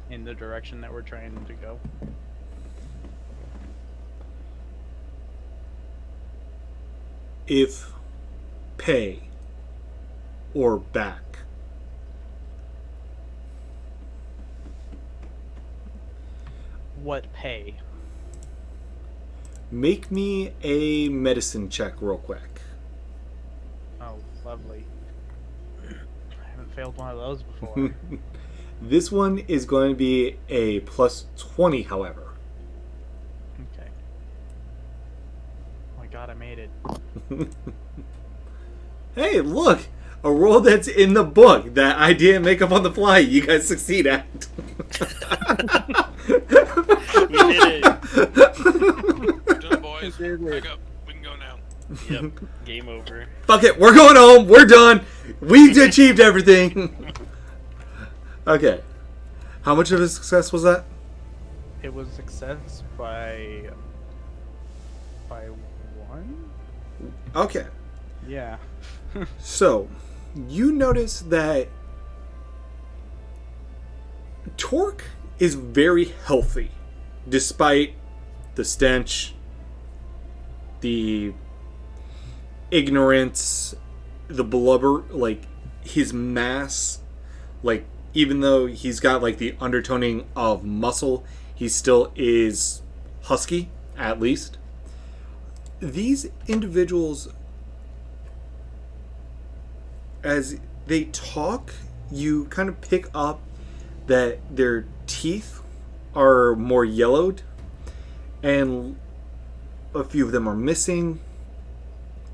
in the direction that we're trying to go? If pay or back. What pay? Make me a medicine check real quick. Oh, lovely. I haven't failed one of those before. This one is going to be a plus 20, however. Okay. Oh my god, I made it. Hey, look! A roll that's in the book that I didn't make up on the fly, you guys succeed at. We did it. We're done, boys. Back up. We can go now. Yep. Game over. Fuck it, we're going home, we're done! We achieved everything! Okay. How much of a success was that? It was success by 1? Okay. Yeah. So, you notice that Torque is very healthy, despite the stench, the ignorance, the blubber, like his mass, like even though he's got like the undertoning of muscle, he still is husky, at least. These individuals, as they talk, you kind of pick up that their teeth are more yellowed and a few of them are missing.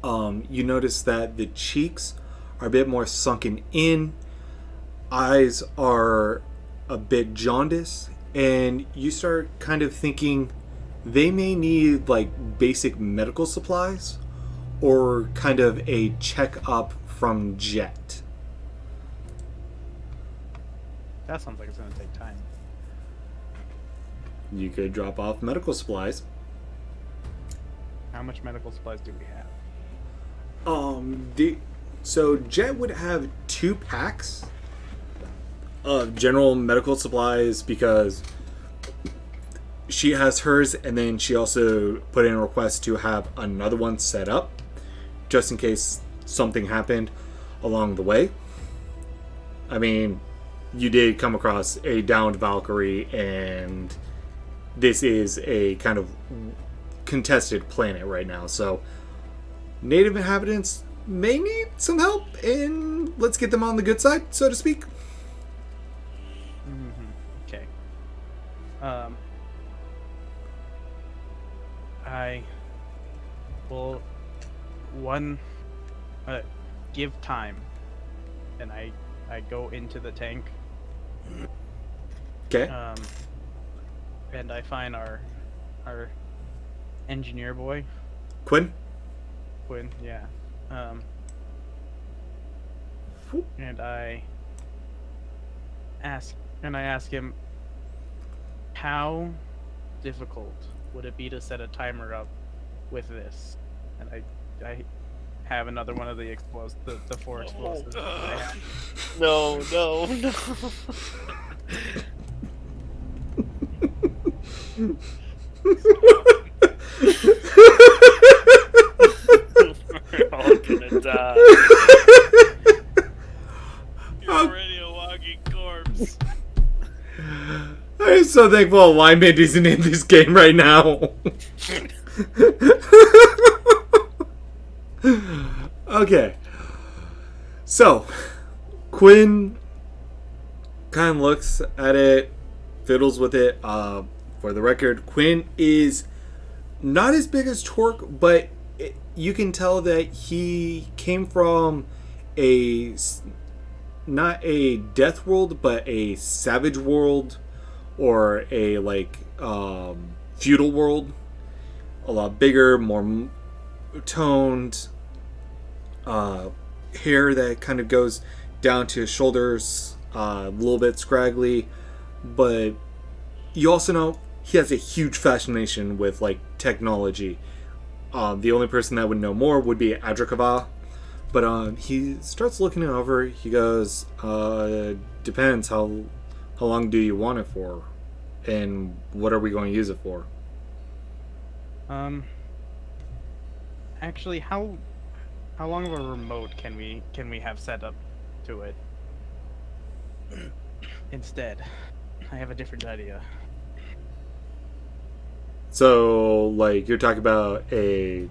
You notice that the cheeks are a bit more sunken in, eyes are a bit jaundiced, and you start kind of thinking they may need like basic medical supplies or kind of a checkup from Jet. That sounds like it's gonna take time. You could drop off medical supplies. How much medical supplies do we have? So Jet would have 2 packs of general medical supplies because she has hers, and then she also put in a request to have another one set up just in case something happened along the way. I mean, you did come across a downed Valkyrie, and this is a kind of contested planet right now, so native inhabitants may need some help, and let's get them on the good side, so to speak. Okay. I will give time, and I go into the tank. Okay. And I find our engineer boy, Quinn? yeah. And I ask him, how difficult would it be to set a timer up with this? And I have another one of the the 4 explosives. that I have. No. We're all gonna die. You're already a walking corpse. I'm so thankful alignment isn't in this game right now. Okay. So, Quinn kind of looks at it, fiddles with it. For the record, Quinn is not as big as Torque, but you can tell that he came from not a death world, but a savage world, or a feudal world. A lot bigger, more toned, hair that kind of goes down to his shoulders, a little bit scraggly, but you also know he has a huge fascination with like technology. The only person that would know more would be Adrakava. But he starts looking it over. He goes, depends. How long do you want it for? And what are we going to use it for? Actually, how long of a remote can we have set up to it? Instead, I have a different idea. So, like, you're talking about a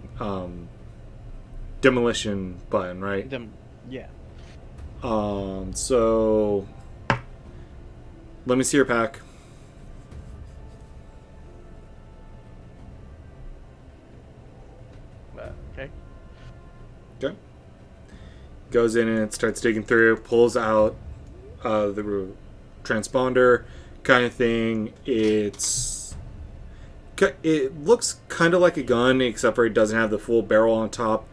demolition button, right? Yeah. So let me see your pack. Okay. Okay. Goes in and starts digging through, pulls out the transponder kind of thing. It looks kind of like a gun, except for it doesn't have the full barrel on top.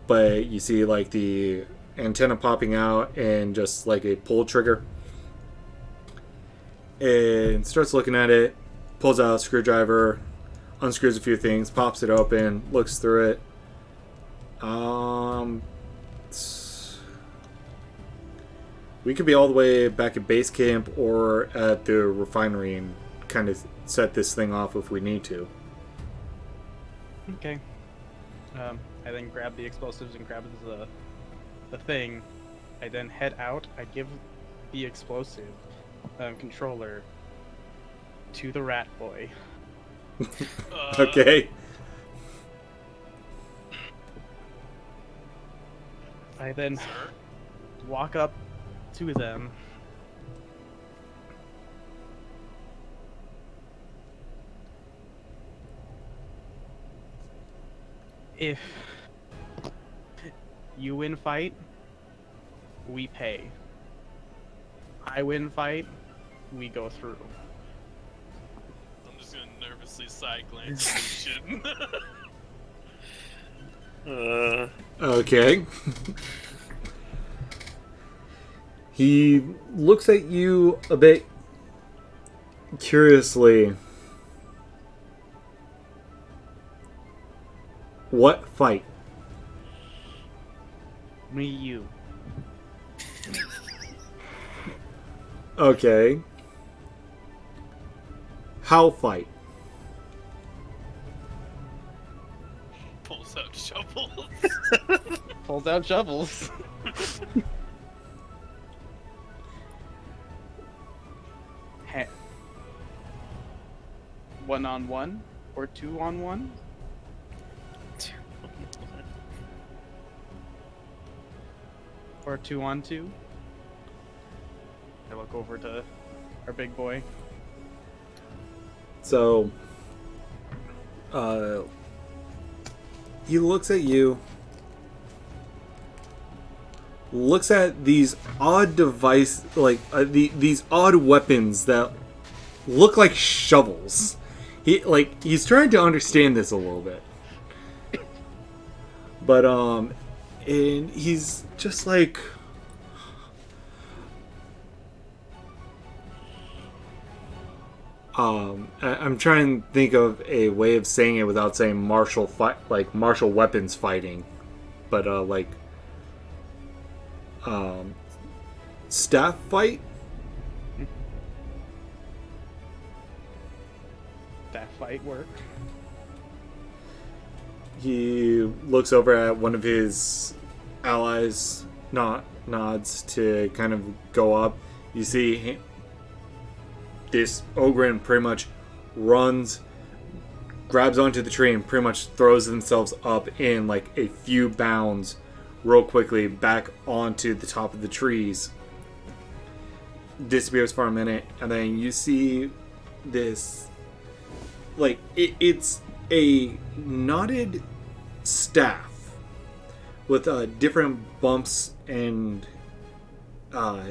But you see like the antenna popping out and just like a pull trigger. And starts looking at it, pulls out a screwdriver, unscrews a few things, pops it open, looks through it. We could be all the way back at base camp or at the refinery and kind of set this thing off if we need to. Okay. I then grab the explosives and grab the thing. I then head out. I give the explosive controller to the rat boy. Okay. I then Sir? walk up to them. If you win fight, we pay. I win fight, we go through. I'm just gonna nervously side glance solution. Okay. He looks at you a bit curiously. What fight? Me, you. Okay. How fight? Pulls out shovels. Pulls out shovels. One on one or 2-on-1? Or 2-on-2? I look over to our big boy. So, he looks at you, looks at these odd these odd weapons that look like shovels. He's trying to understand this a little bit. But, and he's just like, I'm trying to think of a way of saying it without saying martial weapons fighting, but staff fight. That fight work. He looks over at one of his allies, nods to kind of go up. You see this Ogren pretty much runs, grabs onto the tree, and pretty much throws themselves up in like a few bounds real quickly back onto the top of the trees. Disappears for a minute, and then you see this, like, it's a knotted staff with different bumps and not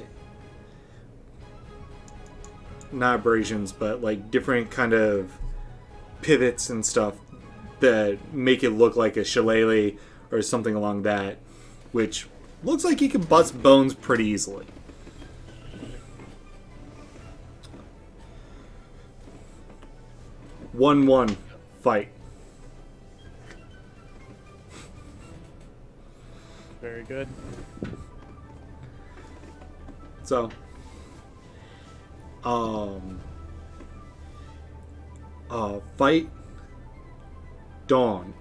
abrasions, but like different kind of pivots and stuff that make it look like a shillelagh or something along that, which looks like you can bust bones pretty easily. 1-1 fight. Very good. So, fight Dawn.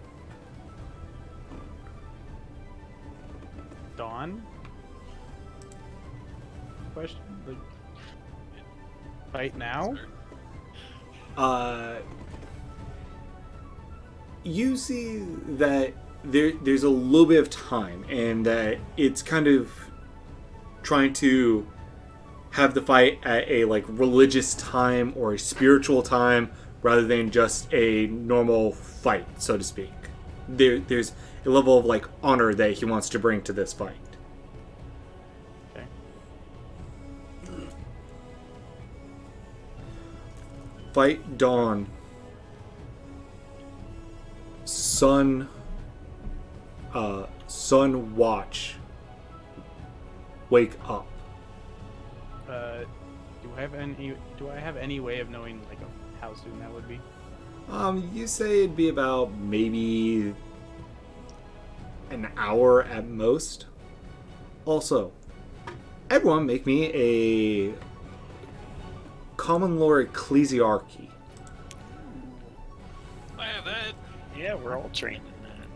Dawn? Question? Like, fight now? You see that there's a little bit of time, and that it's kind of trying to have the fight at a like religious time or a spiritual time rather than just a normal fight, so to speak. There's a level of like honor that he wants to bring to this fight. Okay. Fight Dawn. Sun Watch. Wake up. Do I have any way of knowing like how soon that would be? You say it'd be about maybe an hour at most. Also, everyone make me a common lore ecclesiarchy. I have that. Yeah, we're all trained in that.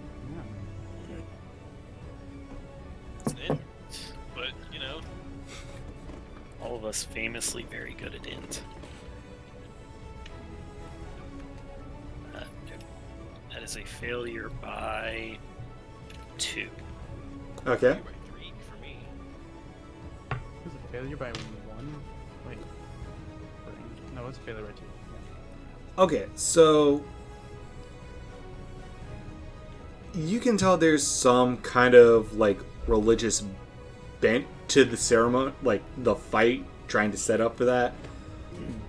It's an int. But, you know, All of us famously very good at int. That is a failure by 2. Okay. by 3 for me. Is it failure by 1? Wait. No, it's a failure by 2. Okay, so you can tell there's some kind of like religious bent to the ceremony, like the fight, trying to set up for that.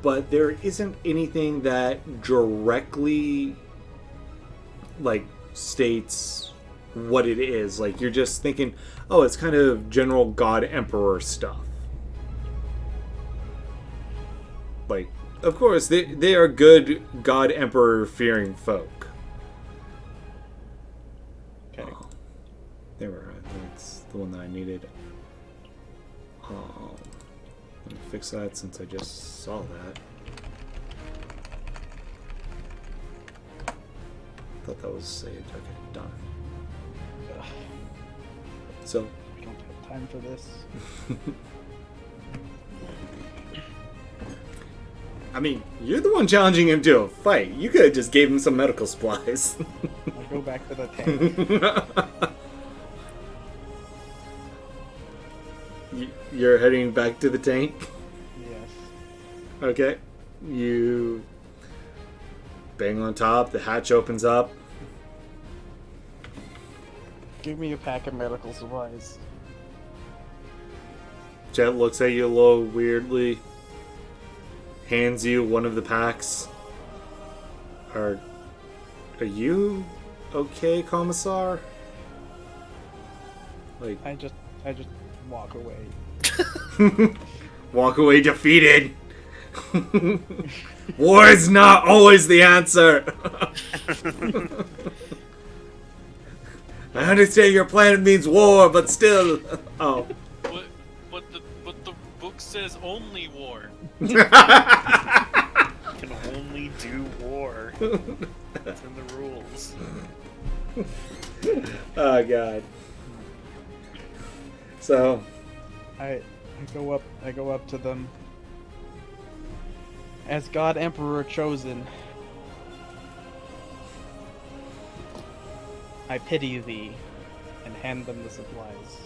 But there isn't anything that directly like states what it is. Like you're just thinking, oh, it's kind of general God Emperor stuff. Like, of course, they are good God Emperor fearing folk. Okay. There we are. That's the one that I needed. Let me fix that since I just saw that. Thought that was saved. Okay, done. Ugh, So, I don't have time for this. I mean, you're the one challenging him to a fight. You could have just gave him some medical supplies. I'll go back to the tank. You're heading back to the tank? Yes. Okay. You bang on top, the hatch opens up. Give me a pack of medical supplies. Jet looks at you a little weirdly, hands you one of the packs. Are you okay, Commissar? Like, I just walk away. walk away defeated. War is not always the answer. I understand your planet means war, but still. Oh. But the book says only war. Can only do war. That's in the rules. Oh god. So, I go up to them. As God Emperor chosen, I pity thee, and hand them the supplies.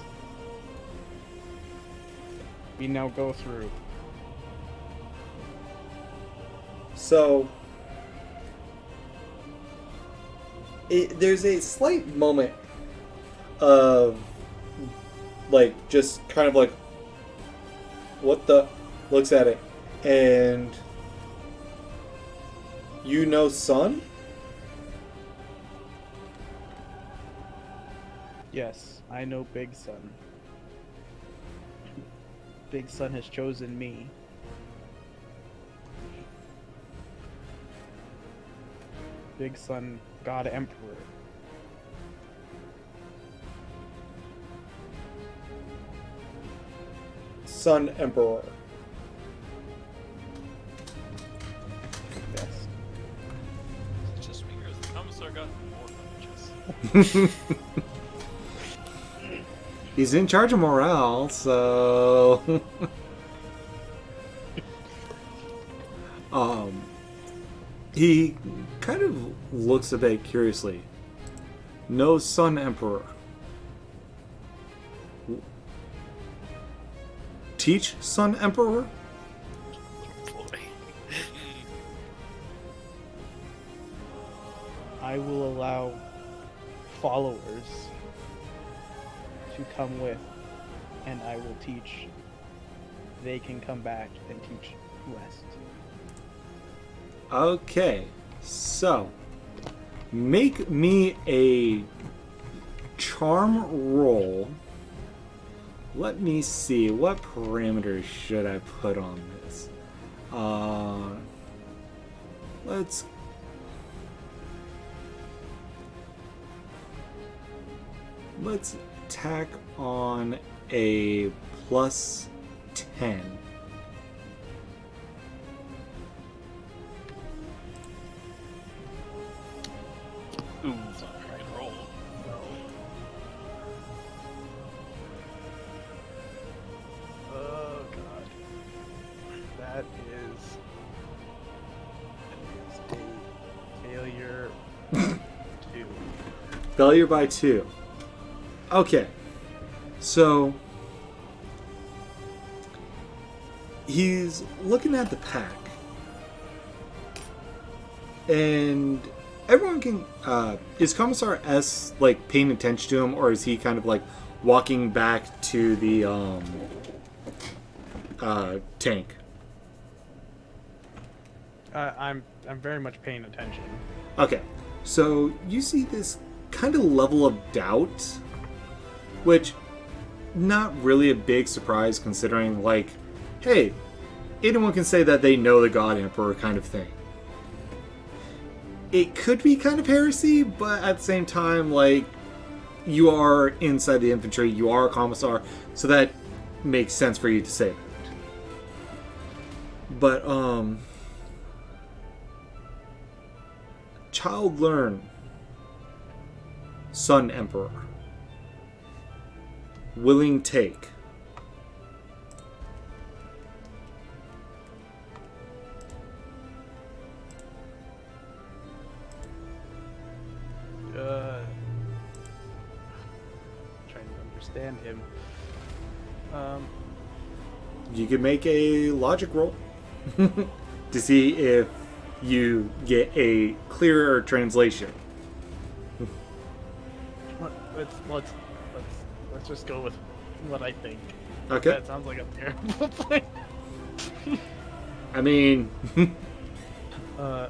We now go through. so there's a slight moment of like just kind of like what the looks at it and you know son? Yes, I know Big Sun. Big Sun has chosen me. Big Sun God Emperor. Sun Emperor. Yes. It's just because the commissar got more punches. He's in charge of morale, so he kind of looks a bit curiously. No, Sun Emperor. Teach Sun Emperor? Boy. I will allow followers to come with, and I will teach. They can come back and teach rest. Okay, so make me a charm roll. Let me see, what parameters should I put on this? Let's tack on a plus 10. Ooh, it's not a very good roll. Oh god. That is a failure 2. Failure by 2. Okay. So he's looking at the pack. And everyone can is Commissar S like paying attention to him, or is he kind of like walking back to the tank? I'm very much paying attention. Okay, so you see this kind of level of doubt, which not really a big surprise considering, like, hey, anyone can say that they know the God Emperor kind of thing. It could be kind of heresy, but at the same time, like, you are inside the infantry, you are a commissar, so that makes sense for you to say that. But, Child Learn, Sun Emperor, Willing Take, Trying to understand him. you can make a logic roll to see if you get a clearer translation. Let's just go with what I think. Okay. That sounds like a terrible plan. I mean, I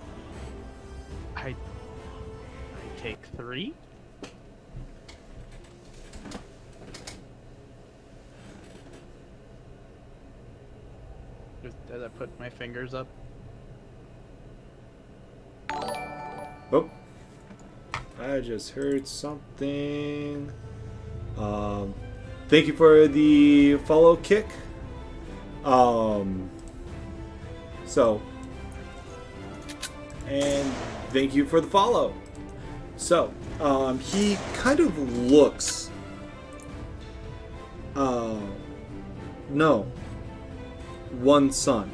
take 3. As I put my fingers up. oh, I just heard something. Thank you for the follow kick. So, and thank you for the follow. So, he kind of looks. No. One son.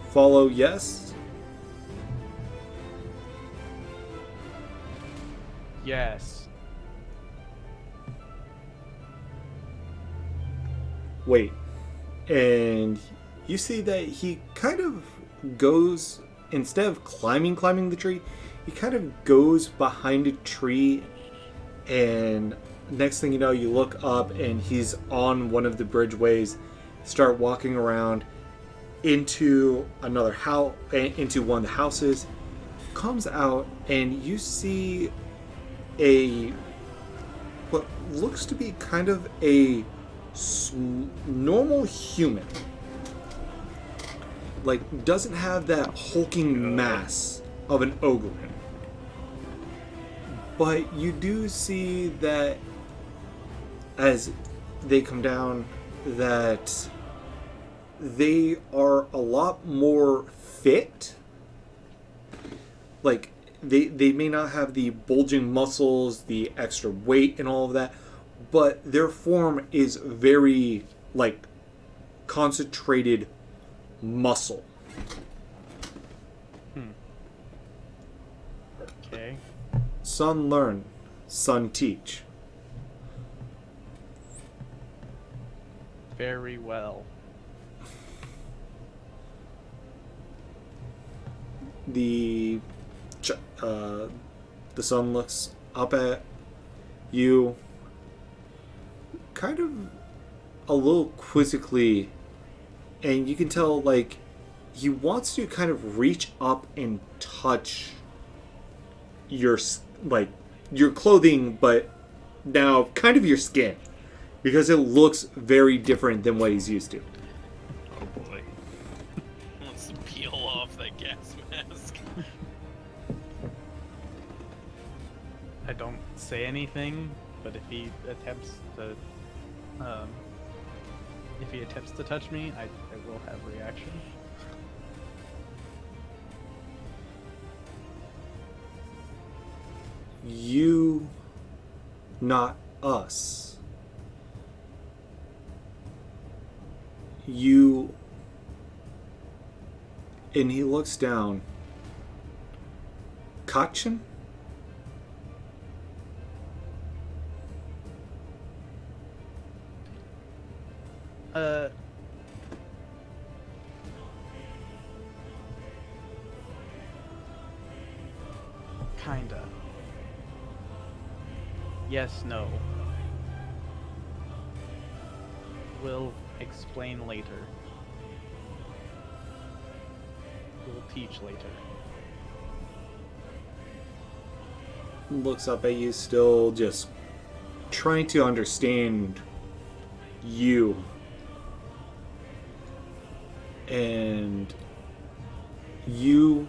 Follow, yes. Yes. Wait. And you see that he kind of goes, instead of climbing the tree, he kind of goes behind a tree, and next thing you know, you look up and he's on one of the bridgeways, start walking around into another house, into one of the houses, comes out, and you see what looks to be kind of a normal human, like doesn't have that hulking mass of an Ogryn. But you do see that as they come down, that they are a lot more fit. Like, they may not have the bulging muscles, the extra weight, and all of that, but their form is very, like, concentrated muscle. Okay. Son learn, son teach. Very well. The son looks up at you, kind of a little quizzically, and you can tell, like, he wants to kind of reach up and touch your clothing, but now kind of your skin, because it looks very different than what he's used to. Oh boy. He wants to peel off that gas mask. I don't say anything, but if he attempts to touch me, I will have a reaction. You, not us. You. And he looks down. Kachin? Kinda. Yes, no. We'll explain later. We'll teach later. Looks up at you, still just trying to understand you. And you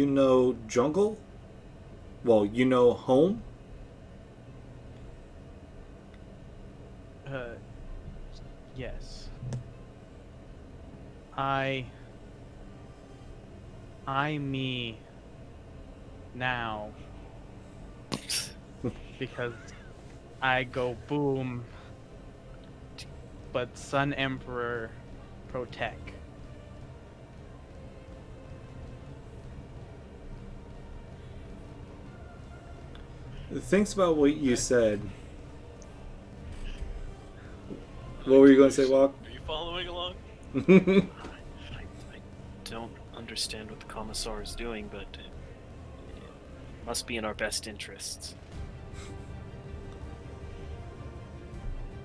know jungle? Well, you know home? Yes. Me now because I go boom, but Sun Emperor protect. Thanks about what you said. What were you going to say, Walk? Are you following along? I don't understand what the Commissar is doing, but it must be in our best interests.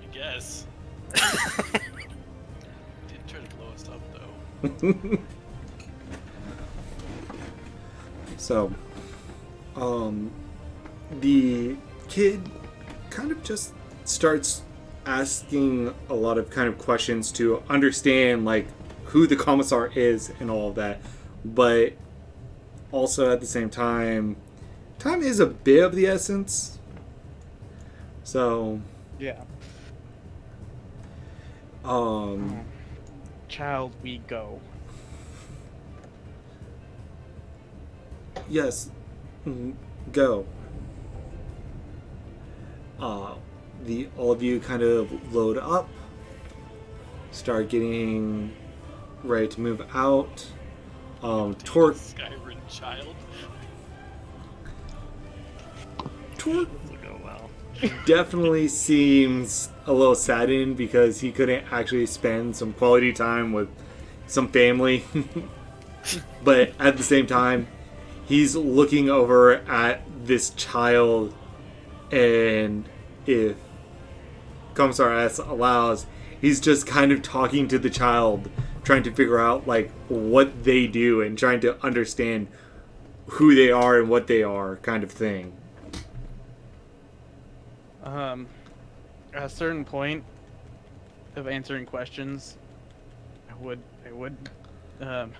I guess. Did try to blow us up, though. So, the kid kind of just starts asking a lot of kind of questions to understand, like, who the Commissar is and all of that. But also at the same time is a bit of the essence. So, Yeah. Child, we go. Yes, go. All of you kind of load up, start getting ready to move out. Torque Skyrim child. Torque This will go well. definitely seems a little saddened because he couldn't actually spend some quality time with some family. But at the same time, he's looking over at this child, and if Commissar S allows, he's just kind of talking to the child, trying to figure out, like, what they do and trying to understand who they are and what they are, kind of thing. At a certain point of answering questions, would um,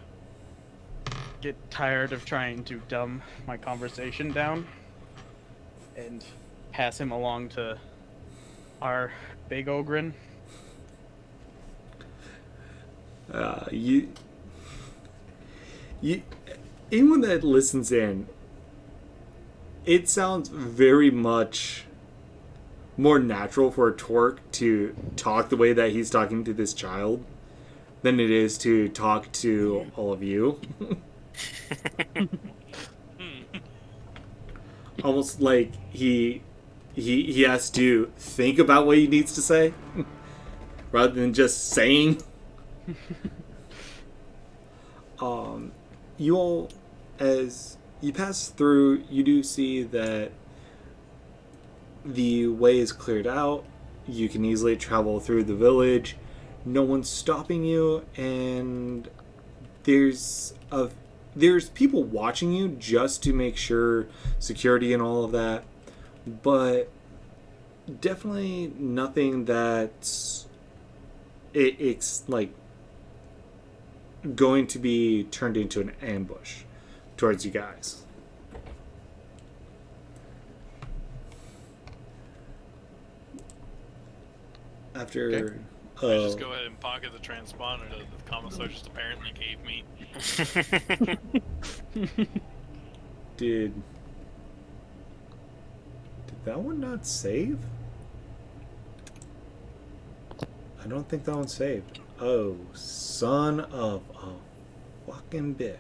get tired of trying to dumb my conversation down and pass him along to our big Ogren. You, anyone that listens in, it sounds very much more natural for Torque to talk the way that he's talking to this child than it is to talk to all of you. Almost like he has to think about what he needs to say rather than just saying. You all, as you pass through, you do see that the way is cleared out. You can easily travel through the village. No one's stopping you, and there's people watching you just to make sure security and all of that, but definitely nothing that's it's like going to be turned into an ambush towards you guys. After I just go ahead and pocket the transponder that the commissar just apparently gave me. Did that one not save? I don't think that one saved. Oh, son of a fucking bitch.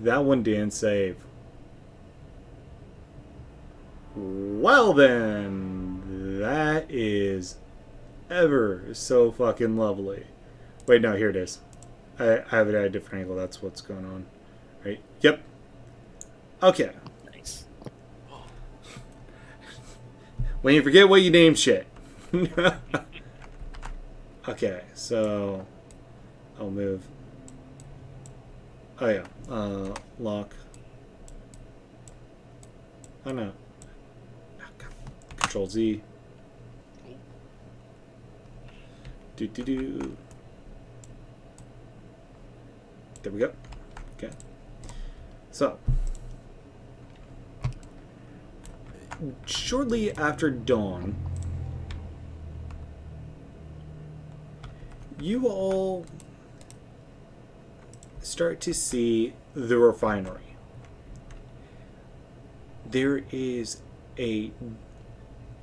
That one didn't save. Well then, that is ever so fucking lovely. Wait, no, here it is. I have it at a different angle. That's what's going on. Right? Yep. Okay. Nice. When you forget what you name shit. Okay, so I'll move. Oh yeah, lock. Oh no. Control Z. Do. There we go. Okay. So, shortly after dawn, you all start to see the refinery. There is a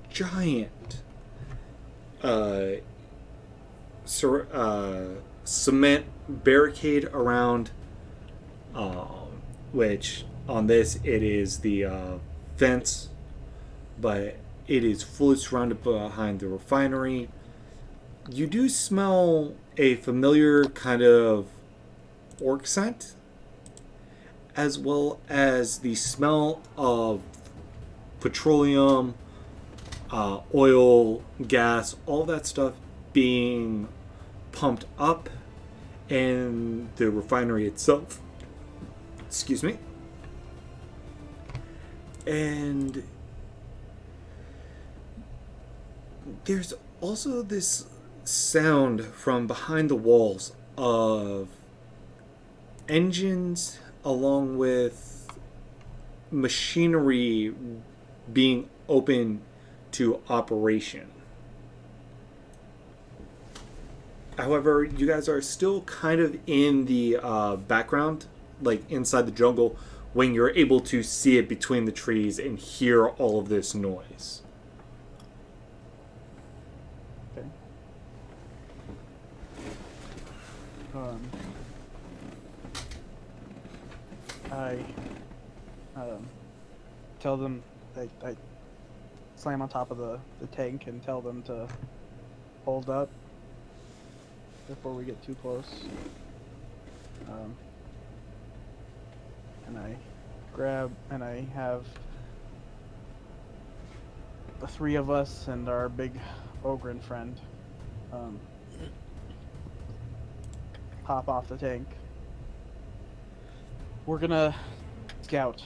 giant cement barricade around, which on this it is the fence, but it is fully surrounded behind the refinery. You do smell a familiar kind of orc scent, as well as the smell of petroleum, oil, gas, all that stuff being pumped up in the refinery itself. Excuse me. And there's also this sound from behind the walls of engines along with machinery being open to operation. However, you guys are still kind of in the background, like inside the jungle, when you're able to see it between the trees and hear all of this noise. Okay. I tell them, I slam on top of the tank and tell them to hold up before we get too close. And I grab, and I have the three of us and our big Ogren friend hop off the tank. We're gonna scout.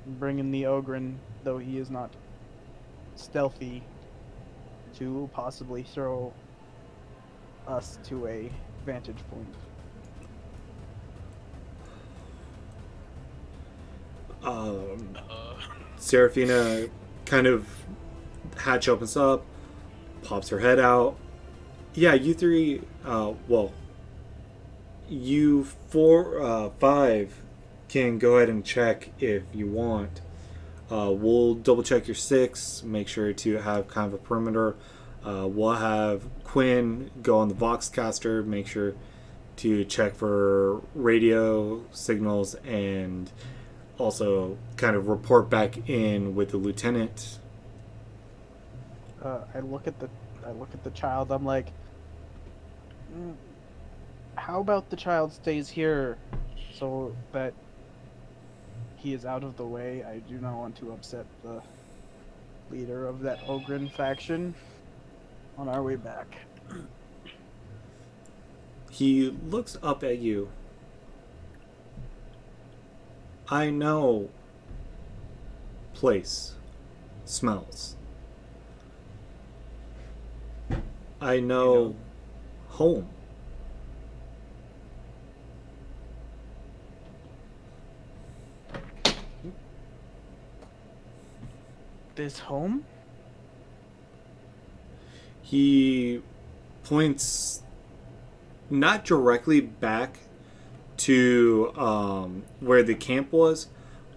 Bring in the Ogren, though he is not stealthy to possibly throw us to a vantage point. Serafina kind of hatch opens up, pops her head out. Yeah, you three, you five can go ahead and check if you want. We'll double check your six, make sure to have kind of a perimeter. We'll have Quinn go on the Voxcaster, make sure to check for radio signals, and also kind of report back in with the lieutenant. I look at the child. I'm like, how about the child stays here so that he is out of the way? I do not want to upset the leader of that Ogren faction on our way back. He looks up at you. I know place, smells. I know home. This home? He points not directly back to where the camp was,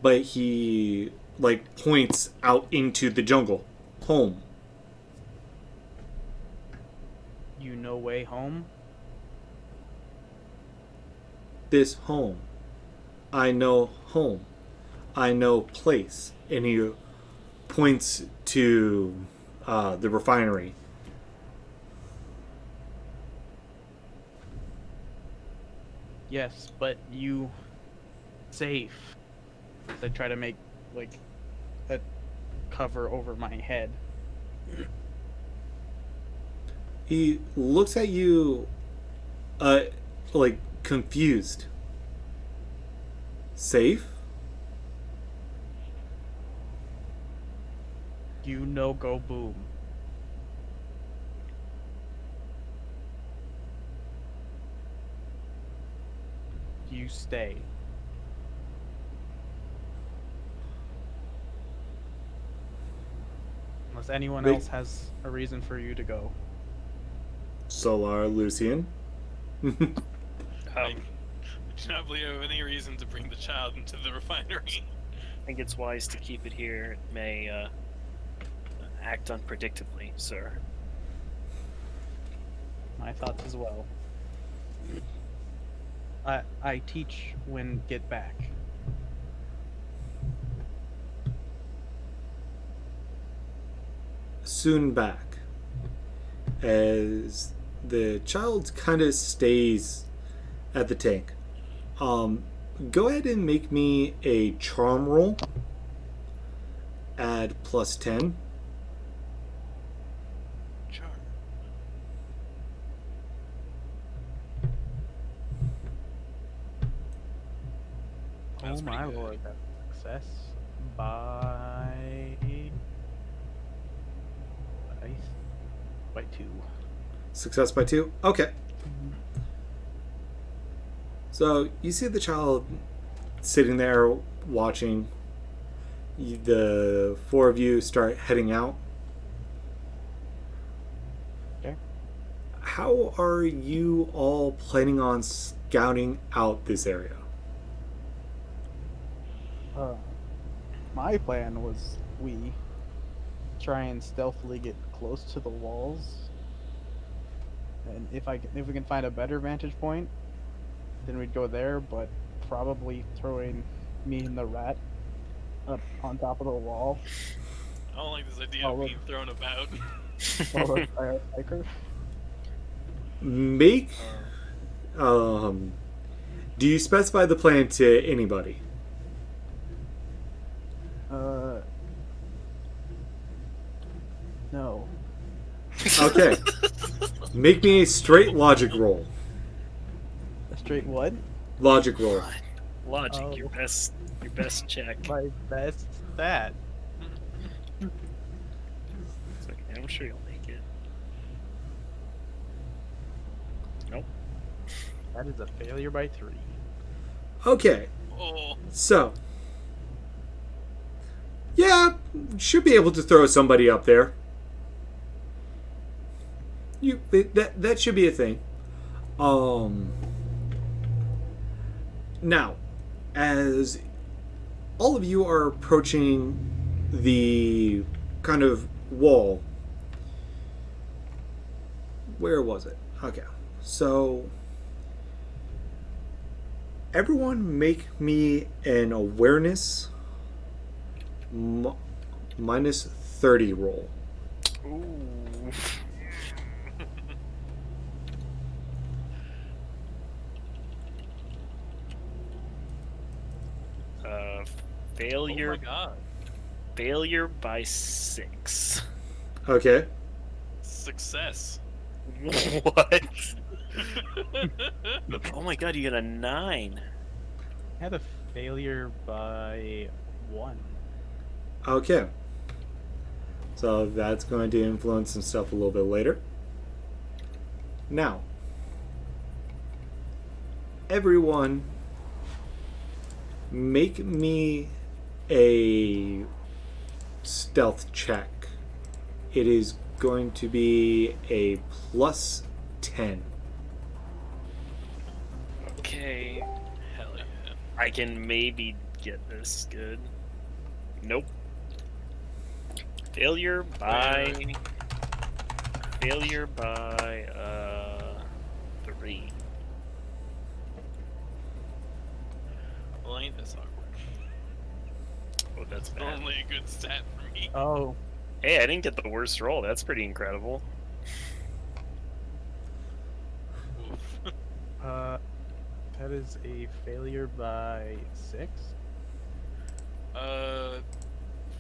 but he like points out into the jungle. Home. You know way home? This home. I know home. I know place. And he points to the refinery. Yes, but you safe. I try to make like a cover over my head. He looks at you like confused. Safe? You know go boom. You stay. Unless anyone Wait. else has a reason for you to go. Solar Lucian. I do not believe I have any reason to bring the child into the refinery. I think it's wise to keep it here. It may act unpredictably, sir. My thoughts as well. I teach when get back. Soon back. As the child kind of stays at the tank. Go ahead and make me a charm roll. Add +10. Sure. Oh That's pretty my good. lord, that's success by 2. Success by 2. Okay. So you see the child sitting there watching. The four of you start heading out. Okay. How are you all planning on scouting out this area? My plan was we try and stealthily get close to the walls, and if we can find a better vantage point, then we'd go there. But probably throwing me and the rat up on top of the wall. I don't like this idea Oh, of look. being thrown about. Followed by a hiker. Make. Do you specify the plan to anybody? No. Okay. Make me a straight logic roll. A straight what? Logic roll. Logic, Oh. your best check. My best stat. It's okay. I'm sure you'll make it. Nope. That is a failure by 3. Okay, Oh, so yeah, should be able to throw somebody up there. That should be a thing. Now, as all of you are approaching the kind of wall, where was it? Okay, so everyone make me an awareness minus 30 roll. Ooh. Failure. oh my god. Failure by 6. Okay. Success. What? Oh my god, you got a 9. I had a failure by 1. Okay. So that's going to influence some stuff a little bit later. Now, everyone, make me a stealth check. It is going to be a plus 10. Okay. Hell yeah. I can maybe get this good. Nope. Failure by 3. Well, ain't this awkward? Oh, that's bad. Normally a good stat for me. Oh, Hey, I didn't get the worst roll. That's pretty incredible. Oof. that is a failure by 6.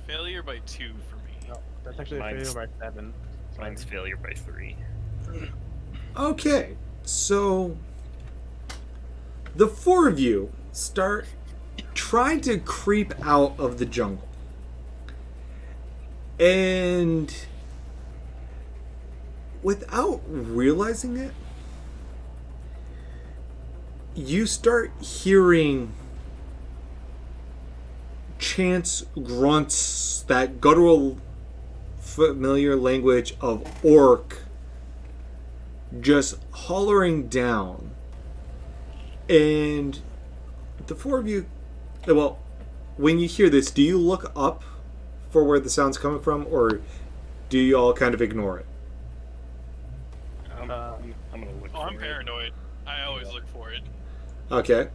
Failure by 2 for me. No, that's actually a Mine's- failure by 7. Mine's failure by 3. Okay, so the four of you start trying to creep out of the jungle. And without realizing it, you start hearing chants, grunts, that guttural familiar language of orc just hollering down. And the four of you, well, when you hear this, do you look up for where the sound's coming from, or do you all kind of ignore it? I'm gonna look. Oh, I'm for it. paranoid. I always look for it. Okay.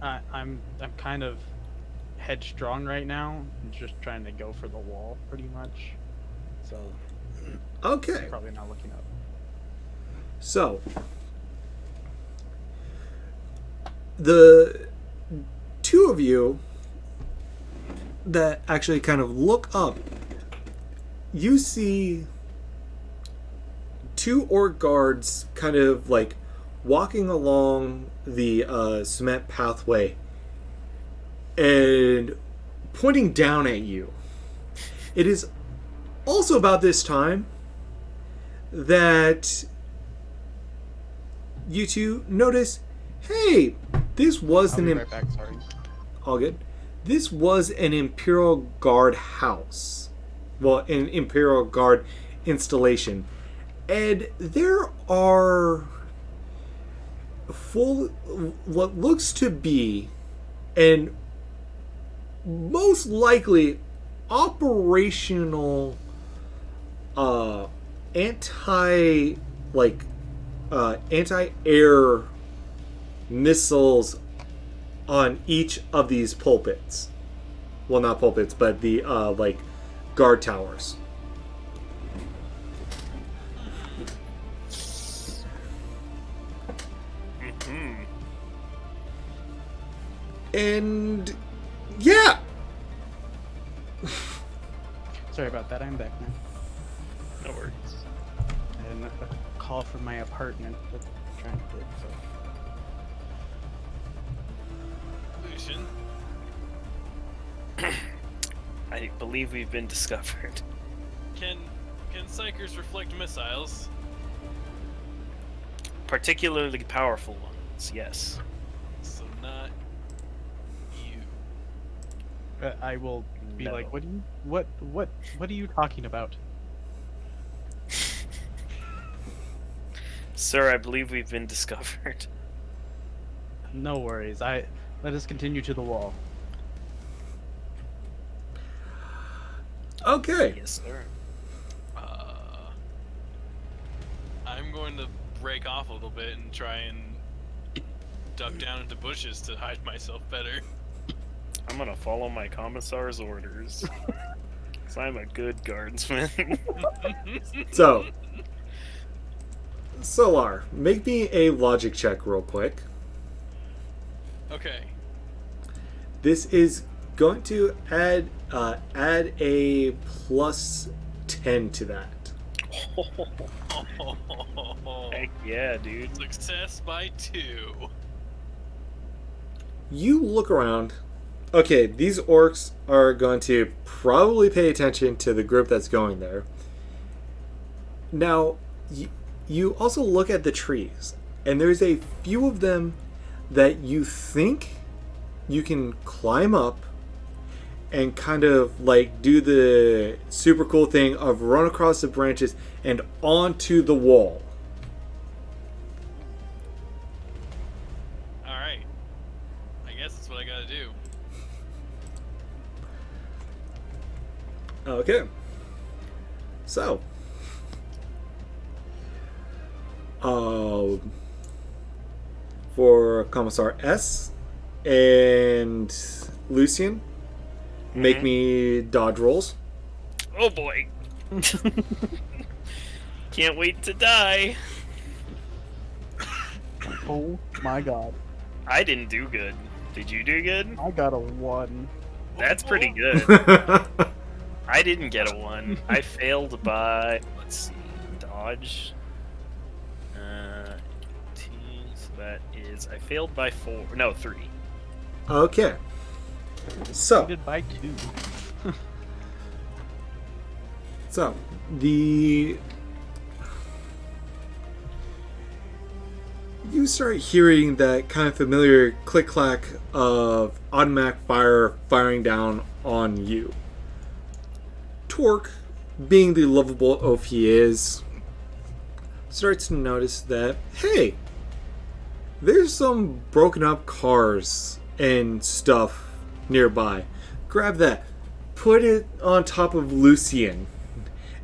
I'm kind of headstrong right now. I'm just trying to go for the wall, pretty much. So Okay. probably not looking up. So, the two of you that actually kind of look up, you see two orc guards kind of like walking along the cement pathway and pointing down at you. It is also about this time that you two notice, hey, this was I'll an be right back, sorry. all good. This was an Imperial Guard house. Well, an Imperial Guard installation. And there are what looks to be, and most likely operational anti-air missiles on each of these pulpits. Well, not pulpits, but the guard towers. Mm-hmm. And yeah, Sorry about that, I'm back now. No worries. And a call from my apartment that I'm trying to get, so. Lucian, I believe we've been discovered. can Can psychers reflect missiles? Particularly powerful ones, yes. So not you. I will be No. like, what are you talking about? Sir, I believe we've been discovered. No worries. Let us continue to the wall. Okay. Yes, sir. I'm going to break off a little bit and try and duck down into bushes to hide myself better. I'm gonna follow my commissar's orders. 'Cause I'm a good guardsman. So, Solar, make me a logic check real quick. Okay. This is going to add a plus 10 to that. Heck yeah, dude. Success by 2. You look around. Okay, these orcs are going to probably pay attention to the group that's going there. Now, you also look at the trees, and there's a few of them that you think you can climb up and kind of like do the super cool thing of run across the branches and onto the wall. Alright. I guess that's what I gotta do. Okay. So. For Commissar S and Lucian, make me dodge rolls. Oh boy. Can't wait to die. Oh my god. I didn't do good. Did you do good? I got a 1. That's pretty good. I didn't get a 1. I failed by, let's see, dodge. 18, so that is, I failed by 4. No, 3. Okay. So, Did by 2. you start hearing that kind of familiar click clack of automatic fire firing down on you. Torque, being the lovable oaf he is, starts to notice that, hey, there's some broken up cars and stuff nearby. Grab that. Put it on top of Lucian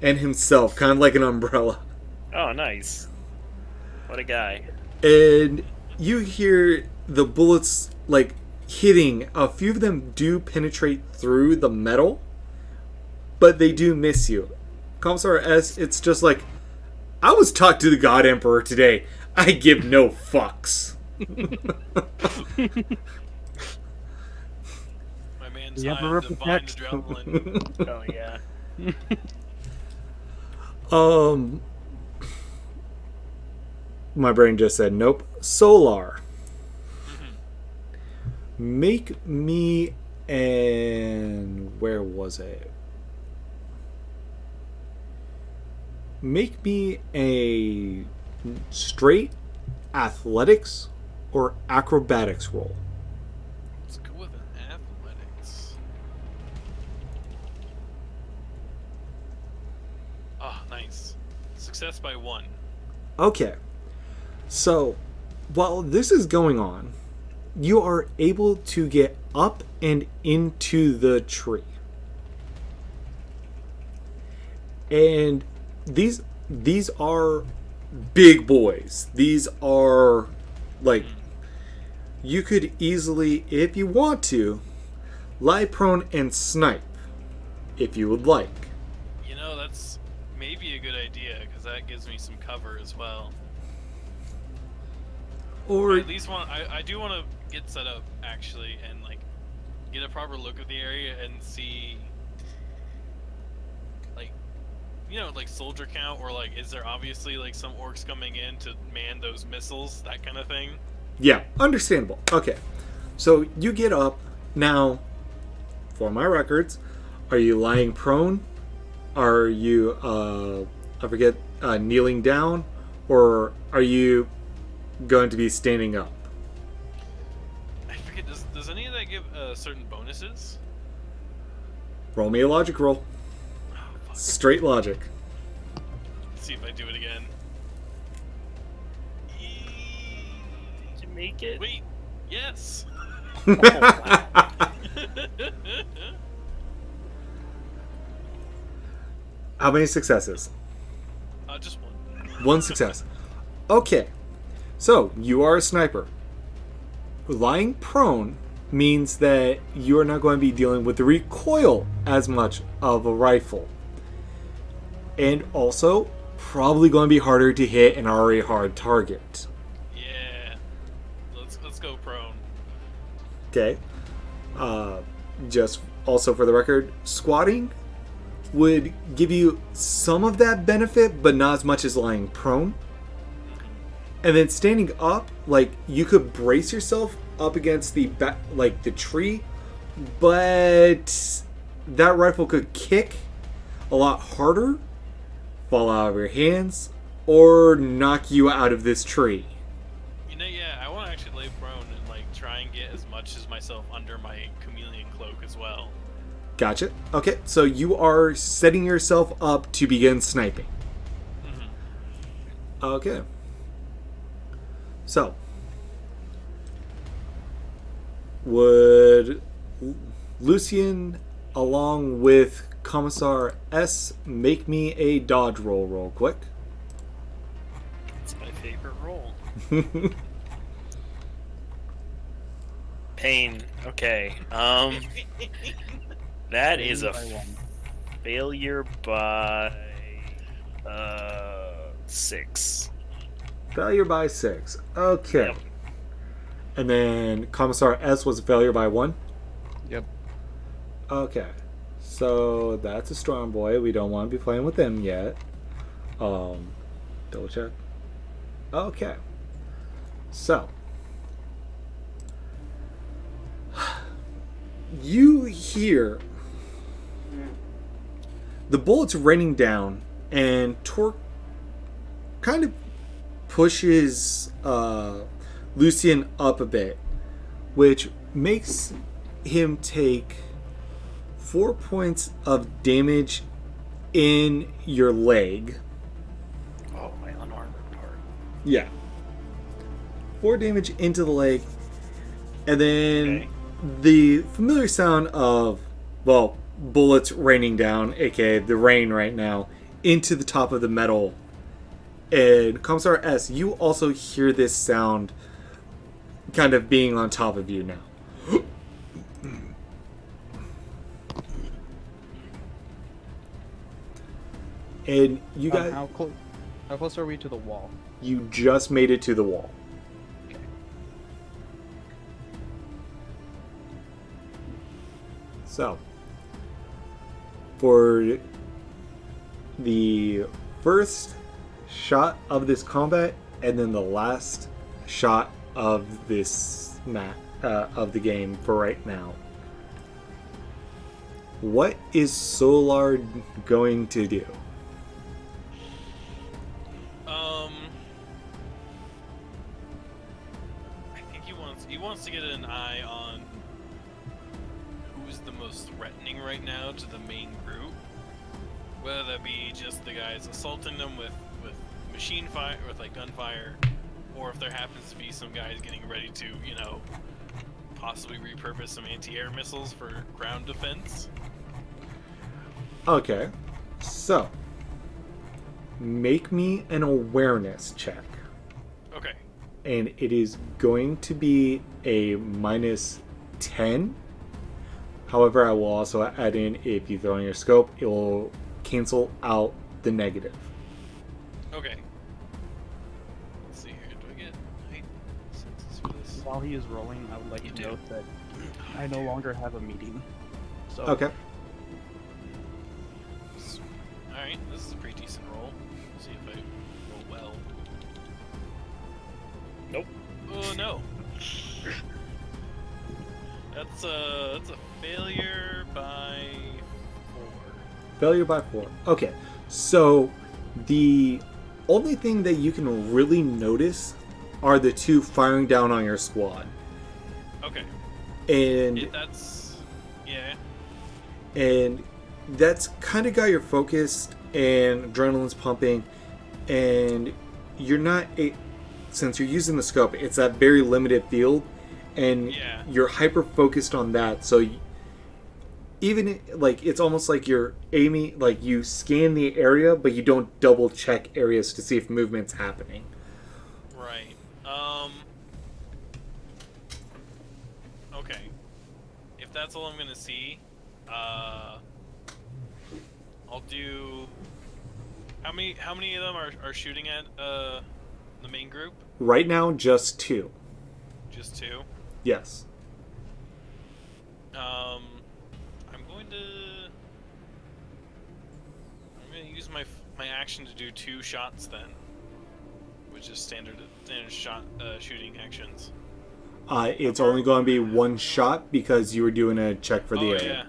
and himself, kind of like an umbrella. Oh, nice. What a guy. And you hear the bullets, like, hitting. A few of them do penetrate through the metal, but they do miss you. Commissar S, it's just like, I was talking to the God Emperor today. I give no fucks. My man's The time Emperor to find protects. adrenaline. Oh, yeah. My brain just said nope. Solar. Make me an... Where was it? Make me a straight athletics or acrobatics roll. Let's go with an athletics. Ah, nice. Success by 1. Okay. So, while this is going on, you are able to get up and into the tree. And these are big boys. These are like, you could easily, if you want to, lie prone and snipe if you would like. You know, that's maybe a good idea, because that gives me some cover as well. Or I at least want, I do want to get set up, actually, and, like, get a proper look of the area and see, like, you know, like, soldier count, or, like, is there obviously, like, some orcs coming in to man those missiles, that kind of thing? yeah, understandable. Okay. So you get up. Now, for my records, are you lying prone Are you, I forget, kneeling down, or are you going to be standing up? I forget. Does any of that give certain bonuses? Roll me a logic roll. Oh, fuck. Straight logic. Let's see if I do it again. Did you make it? Wait. Yes. How many successes? Just one. One success. Okay. So, you are a sniper. Lying prone means that you are not going to be dealing with the recoil as much of a rifle. And also, probably going to be harder to hit an already hard target. Yeah. Let's go prone. Okay. Just also for the record, squatting would give you some of that benefit, but not as much as lying prone. And then standing up, like, you could brace yourself up against the the tree, but that rifle could kick a lot harder, fall out of your hands, or knock you out of this tree. You know, yeah, I want to actually lay prone and like try and get as much as myself under my chameleon cloak as well. Gotcha. Okay, so you are setting yourself up to begin sniping. Mm-hmm. Okay. So, would Lucian, along with Commissar S, make me a dodge roll real quick? It's my favorite roll. Pain. Okay. That is a failure by 6. Failure by 6. Okay. Yep. And then Commissar S was a failure by 1? Yep. Okay. So that's a strong boy. We don't want to be playing with them yet. Double check. Okay. So. You hear the bullets raining down, and Torque kind of pushes Lucian up a bit, which makes him take 4 points of damage in your leg. Oh, my unarmored part. Yeah. 4 damage into the leg, and then Okay. the familiar sound of, well, bullets raining down, aka the rain right now, into the top of the metal. And Commissar S, you also hear this sound kind of being on top of you now. And you guys, How close are we to the wall? you just made it to the wall. So, for the first shot of this combat, and then the last shot of this of the game for right now, what is Solar going to do? I think he wants to get an eye on who's the most threatening right now to the main group. Whether that be just the guys assaulting them with machine fire, with like gunfire, or if there happens to be some guys getting ready to, you know, possibly repurpose some anti-air missiles for ground defense. Okay, so make me an awareness check. Okay. And it is going to be a -10. However, I will also add in, if you throw in your scope, it will cancel out the negative. Okay. Let's see here. Do I get height senses for this? While he is rolling, I would like You to do. note that I no longer have a meeting. So Okay. Alright, this is a pretty decent roll. Let's see if I roll well. Nope. Oh no. That's a failure by Failure by 4. Okay, so the only thing that you can really notice are the two firing down on your squad. Okay. And Yeah. and that's kind of got your focused, and adrenaline's pumping, and you're not since you're using the scope, it's that very limited field, and Yeah. you're hyper focused on that. So even like it's almost like you're aiming, like you scan the area, but you don't double check areas to see if movement's happening. Right. Okay. If that's all I'm gonna see, I'll do. How many of them are shooting at the main group? Right now, just 2. Just 2. Yes. I'm gonna use my action to do 2 shots then, which is standard shot shooting actions. It's only going to be 1 shot because you were doing a check for the area.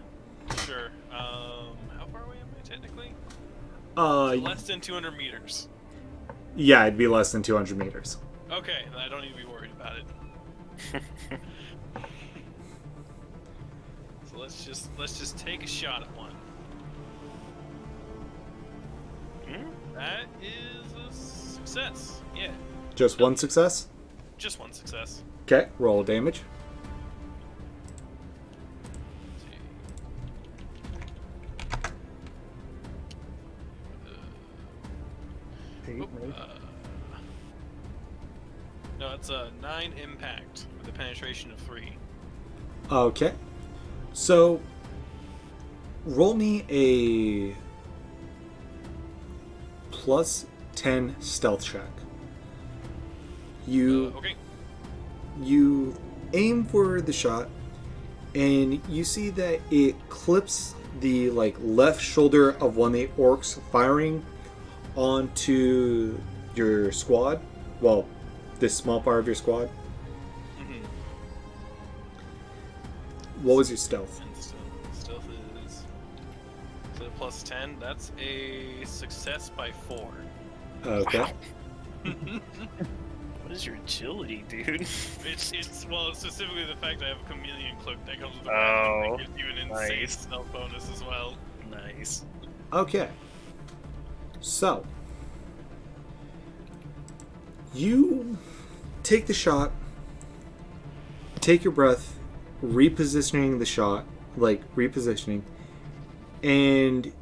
Yeah, sure. How far away am I technically? Less than 200 meters. Yeah, it'd be less than 200 meters. Okay, I don't need to be worried about it. So let's just take a shot at one. That is a success. Yeah, Just 1 success? just 1 success. Okay, roll damage. Let's see. No, it's a 9 impact with a penetration of 3. Okay. So, roll me a plus 10 stealth check. Okay. You aim for the shot, and you see that it clips the left shoulder of one of the orcs firing onto your squad. Well, this small part of your squad. Mm-hmm. What was your stealth? And stealth is so plus 10. That's a success by 4. Okay. What is your agility, dude? It's well, specifically the fact I have a chameleon cloak that comes with a Oh, that gives you an insane nice. stealth bonus as well. Nice. Okay. So, you take the shot, take your breath, repositioning the shot, and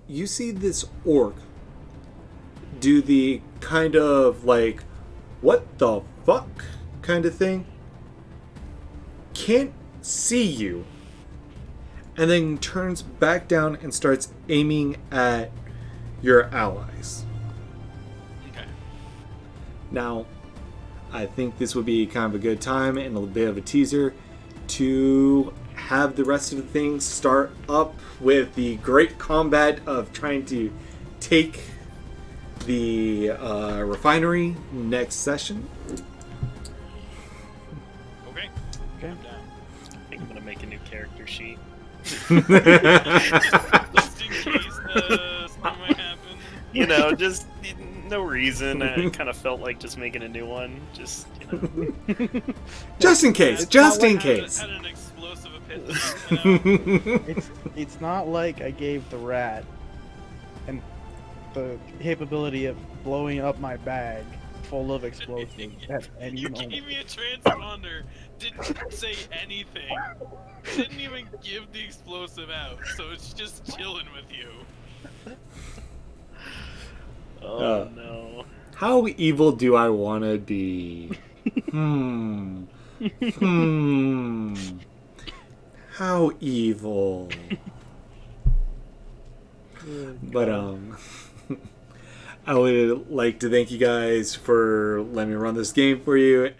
you see this orc do the kind of what the fuck kind of thing. Can't see you. And then turns back down and starts aiming at your allies. Okay. Now, I think this would be kind of a good time and a bit of a teaser to have the rest of the things start up with the great combat of trying to take the refinery next session. Okay. Okay. I'm down. I think I'm gonna make a new character sheet. Just in case something might happen. You know, just no reason. I kind of felt like just making a new one. Just, Just in case, just in Had case. an explosive epiphany. It's not like I gave the rat and the capability of blowing up my bag full of explosives at any You moment. gave me a transponder. Didn't say anything. Didn't even give the explosive out. So it's just chilling with you. oh no. How evil do I want to be? How evil. But I would like to thank you guys for letting me run this game for you.